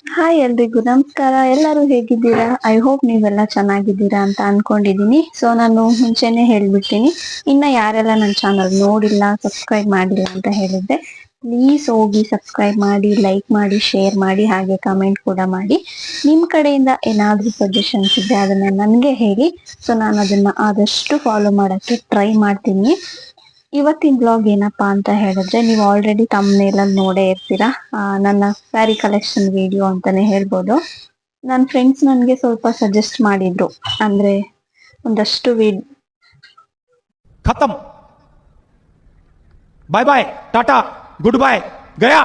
Hi ಎಲ್ರಿಗೂ ನಮಸ್ಕಾರ. ಎಲ್ಲರೂ ಹೇಗಿದ್ದೀರಾ? ಐ ಹೋಪ್ ನೀವೆಲ್ಲ ಚೆನ್ನಾಗಿದ್ದೀರಾ ಅಂತ ಅನ್ಕೊಂಡಿದೀನಿ. ಸೊ ನಾನು ಮುಂಚೆನೆ ಹೇಳ್ಬಿಡ್ತೀನಿ, ಇನ್ನ ಯಾರೆಲ್ಲ ನನ್ನ ಚಾನಲ್ ನೋಡಿಲ್ಲ, ಸಬ್ಸ್ಕ್ರೈಬ್ ಮಾಡಿಲ್ಲ ಅಂತ ಹೇಳಿದ್ರೆ ಪ್ಲೀಸ್ ಹೋಗಿ ಸಬ್ಸ್ಕ್ರೈಬ್ ಮಾಡಿ, ಲೈಕ್ ಮಾಡಿ, ಶೇರ್ ಮಾಡಿ, ಹಾಗೆ ಕಮೆಂಟ್ ಕೂಡ ಮಾಡಿ. ನಿಮ್ ಕಡೆಯಿಂದ ಏನಾದ್ರೂ ಸಜೆಷನ್ಸ್ ಇದ್ರೆ ಅದನ್ನ ನನ್ಗೆ ಹೇಳಿ. ಸೊ ನಾನು ಅದನ್ನ ಆದಷ್ಟು ಫಾಲೋ ಮಾಡಕ್ಕೆ ಟ್ರೈ ಮಾಡ್ತೀನಿ. ಇವತ್ತಿನ ಬ್ಲಾಗ್ ಏನಪ್ಪಾ ಅಂತ ಹೇಳಿದ್ರೆ, ನೀವು ಆಲ್ರೆಡಿ ತಮ್ಮನೇಲ್ ನೋಡೇ ಇರ್ತೀರಾ, ನನ್ನ ಸ್ಯಾರಿ ಕಲೆಕ್ಷನ್ ವಿಡಿಯೋ ಅಂತಾನೆ ಹೇಳ್ಬೋದು. ನನ್ನ ಫ್ರೆಂಡ್ಸ್ ನನ್ಗೆ ಸ್ವಲ್ಪ ಸಜೆಸ್ಟ್ ಮಾಡಿದ್ರು, ಅಂದ್ರೆ ಒಂದಷ್ಟು खत्म bye bye tata goodbye गया.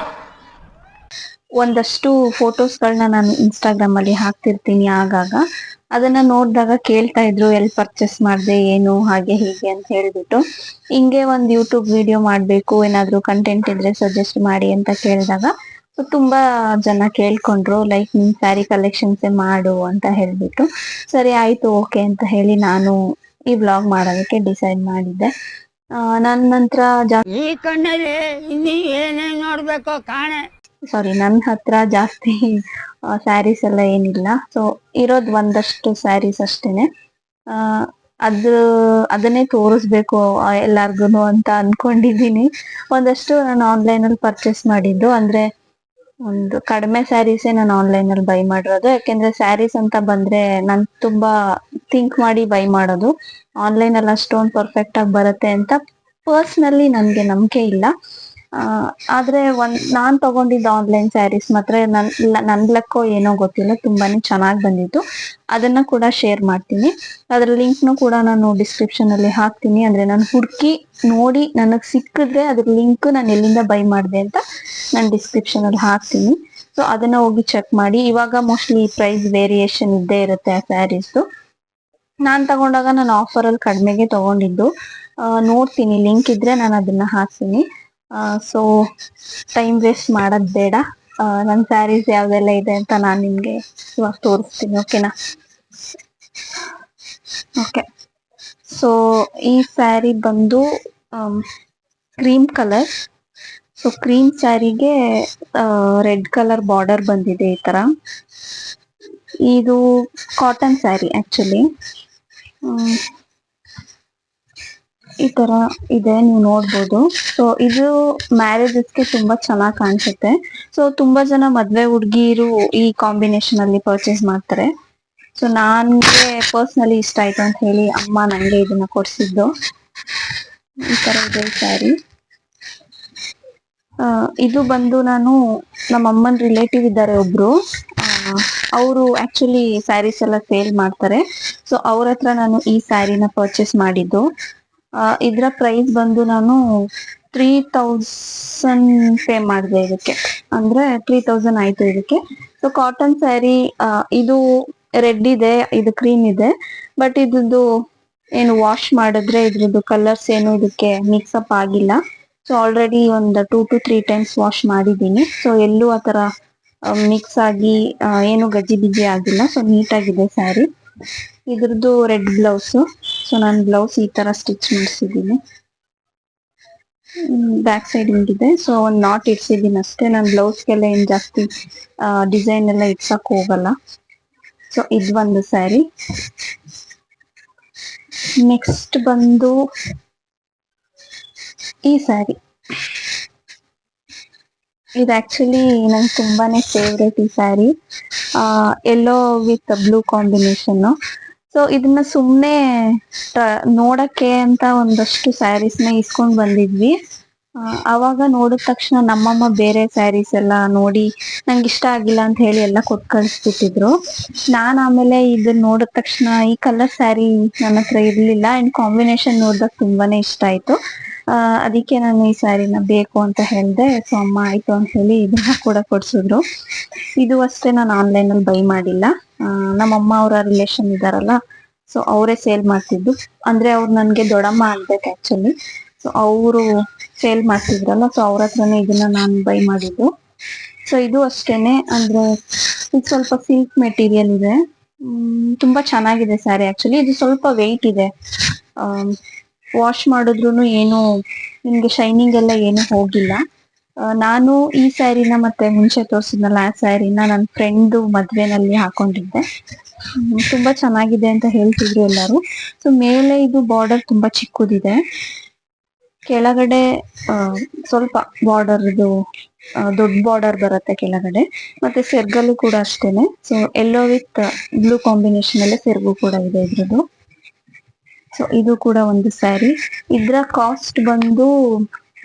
ಒಂದಷ್ಟು ಫೋಟೋಸ್ಗಳನ್ನ ನಾನು ಇನ್ಸ್ಟಾಗ್ರಾಮ್ ಅಲ್ಲಿ ಹಾಕ್ತಿರ್ತೀನಿ ಆಗಾಗ. ಅದನ್ನ ನೋಡಿದಾಗ ಕೇಳ್ತಾ ಇದ್ರು ಎಲ್ಲಿ ಪರ್ಚೇಸ್ ಮಾಡಿದೆ, ಏನು, ಹಾಗೆ ಹೀಗೆ ಅಂತ ಹೇಳ್ಬಿಟ್ಟು. ಹಿಂಗೆ ಒಂದು ಯೂಟ್ಯೂಬ್ ವಿಡಿಯೋ ಮಾಡ್ಬೇಕು, ಏನಾದ್ರು ಕಂಟೆಂಟ್ ಇದ್ರೆ ಸಜೆಸ್ಟ್ ಮಾಡಿ ಅಂತ ಕೇಳಿದಾಗ ತುಂಬಾ ಜನ ಕೇಳ್ಕೊಂಡ್ರು, ಲೈಕ್ ನಿನ್ ಸ್ಯಾರಿ ಕಲೆಕ್ಷನ್ಸ್ ಮಾಡು ಅಂತ ಹೇಳ್ಬಿಟ್ಟು. ಸರಿ ಆಯ್ತು, ಓಕೆ ಅಂತ ಹೇಳಿ ನಾನು ಈ ವ್ಲಾಗ್ ಮಾಡೋದಕ್ಕೆ ಡಿಸೈಡ್ ಮಾಡಿದ್ದೆ. ನನ್ನ ನಂತರ ಈ ಕಣ್ಣಲ್ಲಿ ಇನ್ನೀ ಏನೇನ್ ನೋಡ್ಬೇಕೋ ಕಾಣೆ. ನನ್ನ ಹತ್ರ ಜಾಸ್ತಿ ಸ್ಯಾರೀಸ್ ಎಲ್ಲ ಏನಿಲ್ಲ. ಸೊ ಇರೋದ್ ಒಂದಷ್ಟು ಸ್ಯಾರೀಸ್ ಅಷ್ಟೇನೆ. ಆ ಅದನ್ನೇ ತೋರಿಸ್ಬೇಕು ಎಲ್ಲಾರ್ಗುನು ಅಂತ ಅನ್ಕೊಂಡಿದೀನಿ. ಒಂದಷ್ಟು ನಾನು ಆನ್ಲೈನ್ ಅಲ್ಲಿ ಪರ್ಚೇಸ್ ಮಾಡಿದ್ದು, ಅಂದ್ರೆ ಒಂದು ಕಡಿಮೆ ಸ್ಯಾರೀಸೇ ನಾನು ಆನ್ಲೈನ್ ಅಲ್ಲಿ ಬೈ ಮಾಡಿರೋದು. ಯಾಕೆಂದ್ರೆ ಸ್ಯಾರೀಸ್ ಅಂತ ಬಂದ್ರೆ ನಾನ್ ತುಂಬಾ ಥಿಂಕ್ ಮಾಡಿ ಬೈ ಮಾಡೋದು. ಆನ್ಲೈನ್ ಅಲ್ಲಿ ಅಷ್ಟೊಂದು ಪರ್ಫೆಕ್ಟ್ ಆಗಿ ಬರುತ್ತೆ ಅಂತ ಪರ್ಸ್ನಲಿ ನನ್ಗೆ ನಂಬಿಕೆ ಇಲ್ಲ. ಆದ್ರೆ ನಾನ್ ತಗೊಂಡಿದ್ದ ಆನ್ಲೈನ್ ಸ್ಯಾರೀಸ್ ಮಾತ್ರ ನನ್ ಲೆಕ್ಕೋ ಏನೋ ಗೊತ್ತಿಲ್ಲ, ತುಂಬಾನೇ ಚೆನ್ನಾಗಿ ಬಂದಿತ್ತು. ಅದನ್ನ ಕೂಡ ಶೇರ್ ಮಾಡ್ತೀನಿ. ಅದ್ರ ಲಿಂಕ್ನು ಕೂಡ ನಾನು ಡಿಸ್ಕ್ರಿಪ್ಷನ್ ಅಲ್ಲಿ ಹಾಕ್ತೀನಿ. ಅಂದ್ರೆ ನಾನು ಹುಡುಕಿ ನೋಡಿ ನನಗ್ ಸಿಕ್ಕಿದ್ರೆ ಅದ್ರ ಲಿಂಕ್ ನಾನು ಎಲ್ಲಿಂದ ಬೈ ಮಾಡಿದೆ ಅಂತ ನಾನು ಡಿಸ್ಕ್ರಿಪ್ಷನ್ ಅಲ್ಲಿ ಹಾಕ್ತೀನಿ. ಸೊ ಅದನ್ನ ಹೋಗಿ ಚೆಕ್ ಮಾಡಿ. ಇವಾಗ ಮೋಸ್ಟ್ಲಿ ಪ್ರೈಸ್ ವೇರಿಯೇಷನ್ ಇದ್ದೇ ಇರುತ್ತೆ ಆ ಸ್ಯಾರೀಸ್ದು. ನಾನ್ ತಗೊಂಡಾಗ ನಾನು ಆಫರ್ ಅಲ್ಲಿ ಕಡಿಮೆಗೆ ತಗೊಂಡಿದ್ದು. ನೋಡ್ತೀನಿ, ಲಿಂಕ್ ಇದ್ರೆ ನಾನು ಅದನ್ನ ಹಾಕ್ತೀನಿ. ಸೊ ಟೈಮ್ ವೇಸ್ಟ್ ಮಾಡೋದ್ ಬೇಡ. ನನ್ನ ಸ್ಯಾರೀಸ್ ಯಾವ್ದೆಲ್ಲ ಇದೆ ಅಂತ ನಾನು ನಿಮ್ಗೆ ಇವಾಗ ತೋರಿಸ್ತೀನಿ, ಓಕೆನಾ? ಓಕೆ, ಸೊ ಈ ಸ್ಯಾರಿ ಬಂದು ಕ್ರೀಮ್ ಕಲರ್. ಸೊ ಕ್ರೀಮ್ ಸ್ಯಾರಿಗೆ ರೆಡ್ ಕಲರ್ ಬಾರ್ಡರ್ ಬಂದಿದೆ ಈ ತರ. ಇದು ಕಾಟನ್ ಸ್ಯಾರಿ ಆಕ್ಚುಲಿ. ಈ ತರ ಇದೆ, ನೀವು ನೋಡ್ಬೋದು. ಸೊ ಇದು ಮ್ಯಾರೇಜಸ್ಗೆ ತುಂಬಾ ಚೆನ್ನಾಗಿ ಕಾಣಿಸುತ್ತೆ. ಸೊ ತುಂಬಾ ಜನ ಮದ್ವೆ ಹುಡ್ಗಿರು ಈ ಕಾಂಬಿನೇಷನ್ ಅಲ್ಲಿ ಪರ್ಚೇಸ್ ಮಾಡ್ತಾರೆ. ಸೊ ನನ್ಗೆ ಪರ್ಸ್ನಲಿ ಇಷ್ಟ ಆಯ್ತು ಅಂತ ಹೇಳಿ ಅಮ್ಮ ನಂಗೆ ಇದನ್ನ ಕೊಡ್ಸಿದ್ದು. ಈ ತರ ಇದೆ ಸ್ಯಾರಿ. ಇದು ಬಂದು ನಾನು ನಮ್ಮ ಅಮ್ಮನ ರಿಲೇಟಿವ್ ಇದ್ದಾರೆ ಒಬ್ರು, ಅವರು ಆಕ್ಚುಲಿ ಸ್ಯಾರೀಸ್ ಎಲ್ಲ ಸೇಲ್ ಮಾಡ್ತಾರೆ. ಸೊ ಅವ್ರ ಹತ್ರ ನಾನು ಈ ಸ್ಯಾರಿನ ಪರ್ಚೇಸ್ ಮಾಡಿದ್ದು. ಇದ್ರ ಪ್ರೈಸ್ ಬಂದು ನಾನು 3000 ಪೇ ಮಾಡಿದೆ ಇದಕ್ಕೆ, ಅಂದ್ರೆ 3000 ಆಯ್ತು ಇದಕ್ಕೆ. ಸೊ ಕಾಟನ್ ಸ್ಯಾರಿ, ಇದು ರೆಡ್ ಇದೆ, ಇದು ಕ್ರೀಮ್ ಇದೆ. ಬಟ್ ಇದ್ರದ್ದು ಏನು ವಾಶ್ ಮಾಡಿದ್ರೆ ಇದ್ರದ್ದು ಕಲರ್ಸ್ ಏನು ಇದಕ್ಕೆ ಮಿಕ್ಸ್ ಅಪ್ ಆಗಿಲ್ಲ. ಸೊ ಆಲ್ರೆಡಿ ಒಂದು 2 to 3 ಟೈಮ್ಸ್ ವಾಶ್ ಮಾಡಿದ್ದೀನಿ. ಸೊ ಎಲ್ಲೂ ಆತರ ಮಿಕ್ಸ್ ಆಗಿ ಏನು ಗಜ್ಜಿ ಬಿಜ್ಜಿ ಆಗಿಲ್ಲ. ಸೊ ನೀಟಾಗಿದೆ ಸ್ಯಾರಿ. ಇದ್ರದ್ದು ರೆಡ್ ಬ್ಲೌಸ್. ಸೊ ನಾನು ಬ್ಲೌಸ್ ಈ ತರ ಸ್ಟಿಚ್ ಮಾಡಿಸಿದ್ದೀನಿ. ಬ್ಯಾಕ್ ಸೈಡ್ ಹಿಂಗಿದೆ. ಸೊ ಒಂದ್ ನಾಟ್ ಇಡ್ಸಿದ್ದೀನಿ ಅಷ್ಟೇ. ನಾನು ಬ್ಲೌಸ್ಗೆಲ್ಲ ಏನ್ ಜಾಸ್ತಿ ಡಿಸೈನ್ ಎಲ್ಲ ಇಡ್ಸಕ್ ಹೋಗಲ್ಲ. ಸೊ ಇದು ಒಂದು ಸ್ಯಾರಿ. ನೆಕ್ಸ್ಟ್ ಬಂದು ಈ ಸ್ಯಾರಿ. ಇದು ಆಕ್ಚುಲಿ ನಂಗೆ ತುಂಬಾನೇ ಫೇವ್ರೇಟ್ ಈ sari. Yellow with blue combination. So ಇದನ್ನ ಸುಮ್ನೆ ನೋಡಕ್ಕೆ ಅಂತ ಒಂದಷ್ಟು ಸ್ಯಾರೀಸ್ನ ಇಸ್ಕೊಂಡ್ ಬಂದಿದ್ವಿ. ಅವಾಗ ನೋಡಿದ ತಕ್ಷಣ ನಮ್ಮಮ್ಮ ಬೇರೆ ಸ್ಯಾರೀಸ್ ಎಲ್ಲ ನೋಡಿ ನಂಗೆ ಇಷ್ಟ ಆಗಿಲ್ಲ ಅಂತ ಹೇಳಿ ಎಲ್ಲ ಕೊಟ್ಟು ಕಳಿಸ್ಬಿಟ್ಟಿದ್ರು. ನಾನ್ ಆಮೇಲೆ ಇದನ್ನ ನೋಡಿದ ತಕ್ಷಣ ಈ ಕಲರ್ ಸ್ಯಾರಿ ನನ್ನ ಹತ್ರ ಇರ್ಲಿಲ್ಲ, ಅಂಡ್ ಕಾಂಬಿನೇಷನ್ ನೋಡಿದಾಗ ತುಂಬಾನೇ ಇಷ್ಟ ಆಯ್ತು. ಅದಕ್ಕೆ ನಾನು ಈ ಸ್ಯಾರಿನ ಬೇಕು ಅಂತ ಹೇಳಿದೆ. ಸೊ ಅಮ್ಮ ಆಯ್ತು ಅಂತ ಹೇಳಿ ಇದನ್ನ ಕೂಡ ಕೊಡ್ಸಿದ್ರು. ಇದು ಅಷ್ಟೇ ನಾನು ಆನ್ಲೈನ್ ಅಲ್ಲಿ ಬೈ ಮಾಡಿಲ್ಲ. ನಮ್ಮಮ್ಮ ಅವರ ರಿಲೇಷನ್ ಇದಾರಲ್ಲ, ಸೊ ಅವರೇ ಸೇಲ್ ಮಾಡ್ತಿದ್ದು. ಅಂದ್ರೆ ಅವ್ರು ನನ್ಗೆ ದೊಡ್ಡಮ್ಮ ಆಗ್ಬೇಕು ಆಕ್ಚುಲಿ. ಸೊ ಅವರು ಸೇಲ್ ಮಾಡ್ತಿದ್ರಲ್ಲ, ಸೊ ಅವ್ರ ಹತ್ರನೇ ಇದನ್ನ ನಾನು ಬೈ ಮಾಡಿದ್ದು. ಸೊ ಇದು ಅಷ್ಟೇನೆ, ಅಂದ್ರೆ ಇದು ಸ್ವಲ್ಪ ಸಿಲ್ಕ್ ಮೆಟೀರಿಯಲ್ ಇದೆ. ತುಂಬಾ ಚೆನ್ನಾಗಿದೆ ಸ್ಯಾರಿ ಆಕ್ಚುಲಿ. ಇದು ಸ್ವಲ್ಪ ವೆಯ್ಟ್ ಇದೆ. ವಾಶ್ ಮಾಡಿದ್ರು ಏನು ನಿಮ್ಗೆ ಶೈನಿಂಗ್ ಎಲ್ಲ ಏನು ಹೋಗಿಲ್ಲ. ನಾನು ಈ ಸ್ಯಾರಿನ ಮತ್ತೆ ಮುಂಚೆ ತೋರಿಸಿದ್ನಲ್ಲ ಆ ಸ್ಯಾರಿನ ನನ್ನ ಫ್ರೆಂಡ್ ಮದ್ವೆನಲ್ಲಿ ಹಾಕೊಂಡಿದ್ದೆ. ತುಂಬಾ ಚೆನ್ನಾಗಿದೆ ಅಂತ ಹೇಳ್ತಿದ್ರು ಎಲ್ಲಾರು. ಸೊ ಮೇಲೆ ಇದು ಬಾರ್ಡರ್ ತುಂಬಾ ಚಿಕ್ಕದಿದೆ, ಕೆಳಗಡೆ ಸ್ವಲ್ಪ ಬಾರ್ಡರ್ ಇದು ದೊಡ್ಡ ಬಾರ್ಡರ್ ಬರುತ್ತೆ ಕೆಳಗಡೆ, ಮತ್ತೆ ಸೆರ್ಗಲ್ಲೂ ಕೂಡ ಅಷ್ಟೇನೆ. So yellow with blue combination ಅಲ್ಲೇ ಸೆರ್ಗು ಕೂಡ ಇದೆ ಇದ್ರದ್ದು. ಸೊ ಇದು ಕೂಡ ಒಂದು ಸ್ಯಾರಿ. ಇದ್ರ ಕಾಸ್ಟ್ ಬಂದು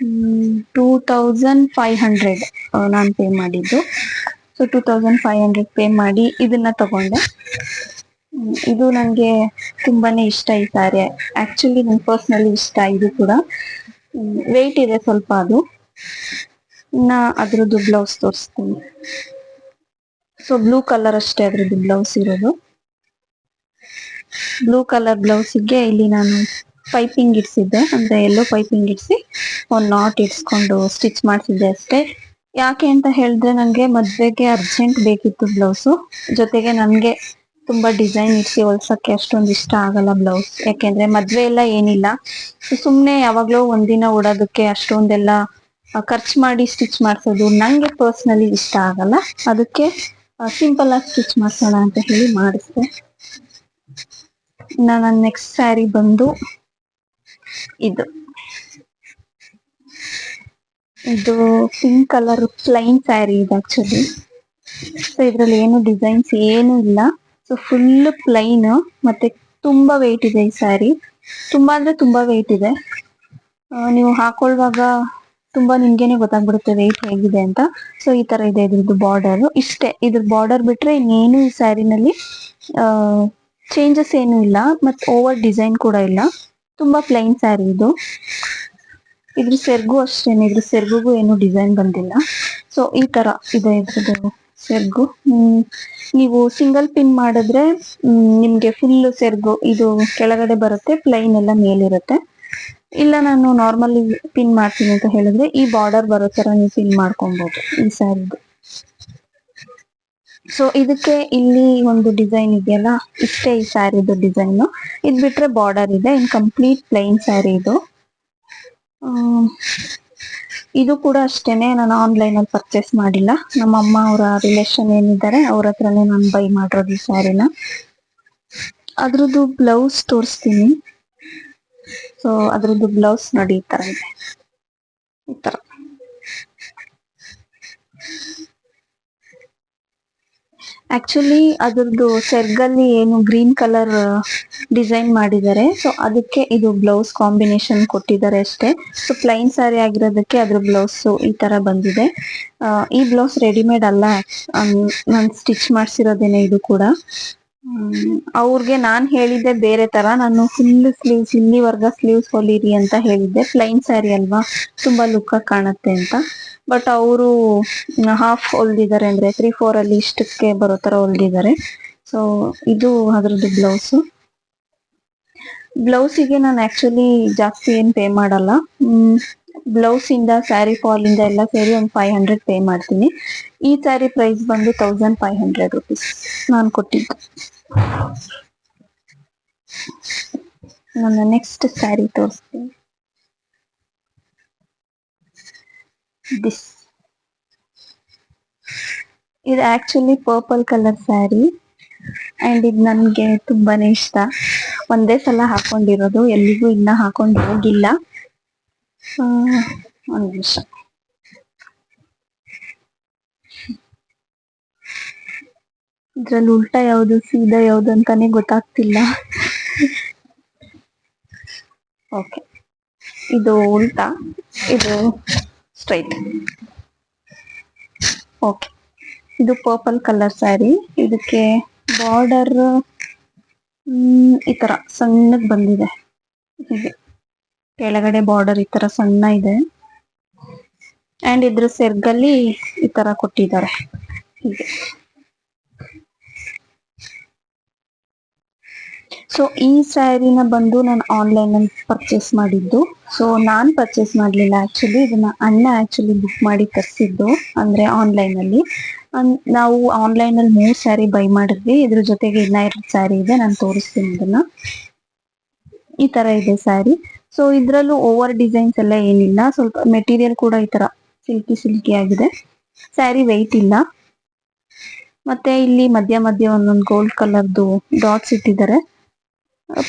2500 ನಾನು ಪೇ ಮಾಡಿದ್ದು. ಸೊ 2500 ಪೇ ಮಾಡಿ ಇದನ್ನ ತಗೊಂಡೆ. ಇದು ನನಗೆ ತುಂಬಾನೇ ಇಷ್ಟ ಈ ಸ್ಯಾರಿ. ಆಕ್ಚುಲಿ ನನ್ ಪರ್ಸ್ನಲಿ ಇಷ್ಟ ಇದು ಕೂಡ. ವೆಯ್ಟ್ ಇದೆ ಸ್ವಲ್ಪ ಅದು. ಇನ್ನ ಅದ್ರದ್ದು ಬ್ಲೌಸ್ ತೋರಿಸ್ತೀನಿ. ಸೊ ಬ್ಲೂ ಕಲರ್ ಅಷ್ಟೇ ಅದ್ರದ್ದು ಬ್ಲೌಸ್ ಇರೋದು. ಬ್ಲೂ ಕಲರ್ ಬ್ಲೌಸಿಗೆ ಇಲ್ಲಿ ನಾನು ಪೈಪಿಂಗ್ ಇಡ್ಸಿದ್ದೆ, ಅಂದ್ರೆ ಎಲ್ಲೋ ಪೈಪಿಂಗ್ ಇಡ್ಸಿ ಒಂದು ನಾಟ್ ಇಡ್ಸ್ಕೊಂಡು ಸ್ಟಿಚ್ ಮಾಡ್ಸಿದ್ದೆ ಅಷ್ಟೇ. ಯಾಕೆ ಅಂತ ಹೇಳಿದ್ರೆ ನಂಗೆ ಮದ್ವೆಗೆ ಅರ್ಜೆಂಟ್ ಬೇಕಿತ್ತು ಬ್ಲೌಸು. ಜೊತೆಗೆ ನನ್ಗೆ ತುಂಬಾ ಡಿಸೈನ್ ಇಡ್ಸಿ ಹೊಲ್ಸಕ್ಕೆ ಅಷ್ಟೊಂದು ಇಷ್ಟ ಆಗಲ್ಲ ಬ್ಲೌಸ್. ಯಾಕೆಂದ್ರೆ ಮದ್ವೆ ಎಲ್ಲ ಏನಿಲ್ಲ, ಸುಮ್ನೆ ಯಾವಾಗ್ಲೋ ಒಂದಿನ ಉಡೋದಕ್ಕೆ ಅಷ್ಟೊಂದೆಲ್ಲ ಖರ್ಚು ಮಾಡಿ ಸ್ಟಿಚ್ ಮಾಡ್ಸೋದು ನಂಗೆ ಪರ್ಸ್ನಲಿ ಇಷ್ಟ ಆಗಲ್ಲ. ಅದಕ್ಕೆ ಸಿಂಪಲ್ ಆಗಿ ಸ್ಟಿಚ್ ಮಾಡ್ಸೋಣ ಅಂತ ಹೇಳಿ ಮಾಡಿಸ್ದೆ. ನನ್ನ ನೆಕ್ಸ್ಟ್ ಸ್ಯಾರಿ ಬಂದು ಇದು ಪಿಂಕ್ ಕಲರ್ ಪ್ಲೈನ್ ಸ್ಯಾರಿ ಇದೆ ಆಕ್ಚುಲಿ. ಸೊ ಇದ್ರಲ್ಲಿ ಏನು ಡಿಸೈನ್ಸ್ ಏನು ಇಲ್ಲ. ಸೊ ಫುಲ್ ಪ್ಲೈನ್, ಮತ್ತೆ ತುಂಬಾ ವೆಯ್ಟ್ ಇದೆ ಈ ಸ್ಯಾರಿ. ತುಂಬಾ ಅಂದ್ರೆ ತುಂಬಾ ವೆಯ್ಟ್ ಇದೆ. ನೀವು ಹಾಕೊಳ್ಳುವಾಗ ತುಂಬಾ ನಿಮ್ಗೇನೆ ಗೊತ್ತಾಗ್ಬಿಡುತ್ತೆ ವೆಯ್ಟ್ ಹೇಗಿದೆ ಅಂತ. ಸೊ ಈ ತರ ಇದೆ ಇದ್ರದ್ದು ಬಾರ್ಡರ್. ಇಷ್ಟೇ, ಇದ್ರ ಬಾರ್ಡರ್ ಬಿಟ್ರೆ ಇನ್ನೇನು ಈ ಸ್ಯಾರಿನಲ್ಲಿ ಚೇಂಜಸ್ ಏನು ಇಲ್ಲ, ಮತ್ತೆ ಓವರ್ ಡಿಸೈನ್ ಕೂಡ ಇಲ್ಲ. ತುಂಬಾ ಪ್ಲೈನ್ ಸ್ಯಾರಿ ಇದು. ಇದ್ರ ಸೆರ್ಗು ಅಷ್ಟೇನೆ, ಇದ್ರ ಸೆರ್ಗುಗೂ ಏನು ಡಿಸೈನ್ ಬಂದಿಲ್ಲ. ಸೊ ಈ ತರ ಇದೆ ಇದ್ರದ್ದು ಸೆರ್ಗು. ನೀವು ಸಿಂಗಲ್ ಪಿನ್ ಮಾಡಿದ್ರೆ ನಿಮ್ಗೆ ಫುಲ್ ಸೆರ್ಗು ಇದು ಕೆಳಗಡೆ ಬರುತ್ತೆ, ಪ್ಲೈನ್ ಎಲ್ಲ ಮೇಲಿರುತ್ತೆ. ಇಲ್ಲ ನಾನು ನಾರ್ಮಲಿ ಪಿನ್ ಮಾಡ್ತೀನಿ ಅಂತ ಹೇಳಿದ್ರೆ ಈ ಬಾರ್ಡರ್ ಬರೋ ತರ ನೀವು ಪಿನ್ ಮಾಡ್ಕೊಬಹುದು ಈ ಸ್ಯಾರಿದು. ಸೊ ಇದಕ್ಕೆ ಇಲ್ಲಿ ಒಂದು ಡಿಸೈನ್ ಇದೆಯಲ್ಲ, ಇಷ್ಟೇ ಈ ಸ್ಯಾರಿದು ಡಿಸೈನ್. ಇದ್ ಬಿಟ್ರೆ ಬಾರ್ಡರ್ ಇದೆ. ಇನ್ ಕಂಪ್ಲೀಟ್ ಪ್ಲೈನ್ ಸ್ಯಾರಿ ಇದು. ಇದು ಕೂಡ ಅಷ್ಟೇನೆ, ನಾನು ಆನ್ಲೈನ್ ಅಲ್ಲಿ ಪರ್ಚೇಸ್ ಮಾಡಿಲ್ಲ. ನಮ್ಮ ಅಮ್ಮ ಅವರ ರಿಲೇಷನ್ ಏನಿದ್ದಾರೆ ಅವ್ರ ಹತ್ರನೇ ನಾನು ಬೈ ಮಾಡಿರೋದು ಈ ಸ್ಯಾರಿನ. ಅದ್ರದ್ದು ಬ್ಲೌಸ್ ತೋರಿಸ್ತೀನಿ. ಸೊ ಅದ್ರದ್ದು ಬ್ಲೌಸ್ ನೋಡಿ ಈ ತರ ಇದೆ, ಈ ತರ. ಆಕ್ಚುಲಿ ಅದ್ರದ್ದು ಸೆರ್ಗಲ್ಲಿ ಏನು ಗ್ರೀನ್ ಕಲರ್ ಡಿಸೈನ್ ಮಾಡಿದ್ದಾರೆ. ಸೊ ಅದಕ್ಕೆ ಇದು ಬ್ಲೌಸ್ ಕಾಂಬಿನೇಷನ್ ಕೊಟ್ಟಿದ್ದಾರೆ ಅಷ್ಟೇ. ಸೊ ಪ್ಲೈನ್ ಸ್ಯಾರಿ ಆಗಿರೋದಕ್ಕೆ ಅದ್ರ ಬ್ಲೌಸ್ ಈ ತರ ಬಂದಿದೆ. ಈ ಬ್ಲೌಸ್ ರೆಡಿಮೇಡ್ ಅಲ್ಲ, ನಾನು ಸ್ಟಿಚ್ ಮಾಡ್ಸಿರೋದೇನೆ ಇದು ಕೂಡ. ಅವ್ರಿಗೆ ನಾನ್ ಹೇಳಿದ್ದೆ ಬೇರೆ ತರ, ನಾನು ಫುಲ್ ಸ್ಲೀವ್ಸ್ ಇಲ್ಲಿವರ್ಗ ಸ್ಲೀವ್ಸ್ ಹೊಲಿರಿ ಅಂತ ಹೇಳಿದ್ದೆ. ಪ್ಲೈನ್ ಸ್ಯಾರಿ ಅಲ್ವಾ, ತುಂಬಾ ಲುಕ್ ಆಗಿ ಕಾಣುತ್ತೆ ಅಂತ. ಬಟ್ ಅವರು ಹಾಫ್ ಹೊಲ್ದಿದ್ದಾರೆ, ಅಂದ್ರೆ 3/4 ಅಲ್ಲಿ ಇಷ್ಟಕ್ಕೆ ಬರೋ ತರ ಹೊಲ್ದಿದ್ದಾರೆ. ಸೊ ಇದು ಅದ್ರದ್ದು ಬ್ಲೌಸು. ಬ್ಲೌಸಿಗೆ ನಾನು ಆಕ್ಚುಲಿ ಜಾಸ್ತಿ ಏನ್ ಪೇ ಮಾಡಲ್ಲ. ಬ್ಲೌಸ್ ಇಂದ ಸ್ಯಾರಿ ಫಾಲ್ ಇಂದ ಎಲ್ಲ ಸೇರಿ ಒಂದು 500 ಪೇ ಮಾಡ್ತೀನಿ. ಈ ಸ್ಯಾರಿ ಪ್ರೈಸ್ ಬಂದು 1500 ರುಪೀಸ್ ನಾನು ಕೊಟ್ಟಿದ್ದು. ನನ್ನ ನೆಕ್ಸ್ಟ್ ಸ್ಯಾರಿ ತೋರಿಸ್ತೀನಿ. ಇದು actually purple colour sari and ಇದು ನನ್ಗೆ ತುಂಬಾನೇ ಇಷ್ಟ. ಒಂದೇ ಸಲ ಹಾಕೊಂಡಿರೋದು, ಎಲ್ಲಿಗೂ ಇನ್ನ ಹಾಕೊಂಡು ಹೋಗಿಲ್ಲ. ಒಂದ್ ನಿಮಿಷ. ಇದ್ರಲ್ಲಿ ಉಲ್ಟಾ ಯಾವ್ದು ಸೀದಾ ಯಾವ್ದು ಅಂತಾನೆ ಗೊತ್ತಾಗ್ತಿಲ್ಲ. ಓಕೆ, ಇದು ಉಲ್ಟಾ, ಇದು ಸ್ಟ್ರೈಟ್. ಓಕೆ, ಇದು ಪರ್ಪಲ್ ಕಲರ್ ಸ್ಯಾರಿ. ಇದಕ್ಕೆ ಬಾರ್ಡರ್ ಈ ತರ ಸಣ್ಣಗ್ ಬಂದಿದೆ. ಹೀಗೆ ಕೆಳಗಡೆ ಬಾರ್ಡರ್ ಈ ತರ ಸಣ್ಣ ಇದೆ. ಅಂಡ್ ಇದ್ರ ಸೆರ್ಗಲ್ಲಿ ಈ ತರ ಕೊಟ್ಟಿದ್ದಾರೆ ಹೀಗೆ. ಸೊ ಈ ಸ್ಯಾರಿನ ಬಂದು ನಾನು ಆನ್ಲೈನ್ ಅಲ್ಲಿ ಪರ್ಚೇಸ್ ಮಾಡಿದ್ದು. ಸೊ ನಾನ್ ಪರ್ಚೇಸ್ ಮಾಡ್ಲಿಲ್ಲ ಆಕ್ಚುಲಿ, ಇದನ್ನ ಅಣ್ಣ ಆಕ್ಚುಲಿ ಬುಕ್ ಮಾಡಿ ತರಿಸಿದ್ದು, ಅಂದ್ರೆ ಆನ್ಲೈನ್ ಅಲ್ಲಿ. ನಾವು ಆನ್ಲೈನ್ ಅಲ್ಲಿ 3 ಸ್ಯಾರಿ ಬೈ ಮಾಡಿದ್ವಿ. ಇದ್ರ ಜೊತೆಗೆ ಇನ್ನ 2 ಸ್ಯಾರಿ ಇದೆ, ನಾನು ತೋರಿಸ್ತೀನಿ ಅದನ್ನ. ಈ ತರ ಇದೆ ಸ್ಯಾರಿ. ಸೊ ಇದ್ರಲ್ಲೂ ಓವರ್ ಡಿಸೈನ್ಸ್ ಎಲ್ಲ ಏನಿಲ್ಲ, ಸ್ವಲ್ಪ ಮೆಟೀರಿಯಲ್ ಕೂಡ ಈ ತರ ಸಿಲ್ಕಿ ಸಿಲ್ಕಿ ಆಗಿದೆ. ಸ್ಯಾರಿ ವೆಯ್ಟ್ ಇಲ್ಲ. ಮತ್ತೆ ಇಲ್ಲಿ ಮಧ್ಯ ಮಧ್ಯ ಒಂದೊಂದು ಗೋಲ್ಡ್ ಕಲರ್ದು ಡಾಟ್ಸ್ ಇಟ್ಟಿದ್ದಾರೆ.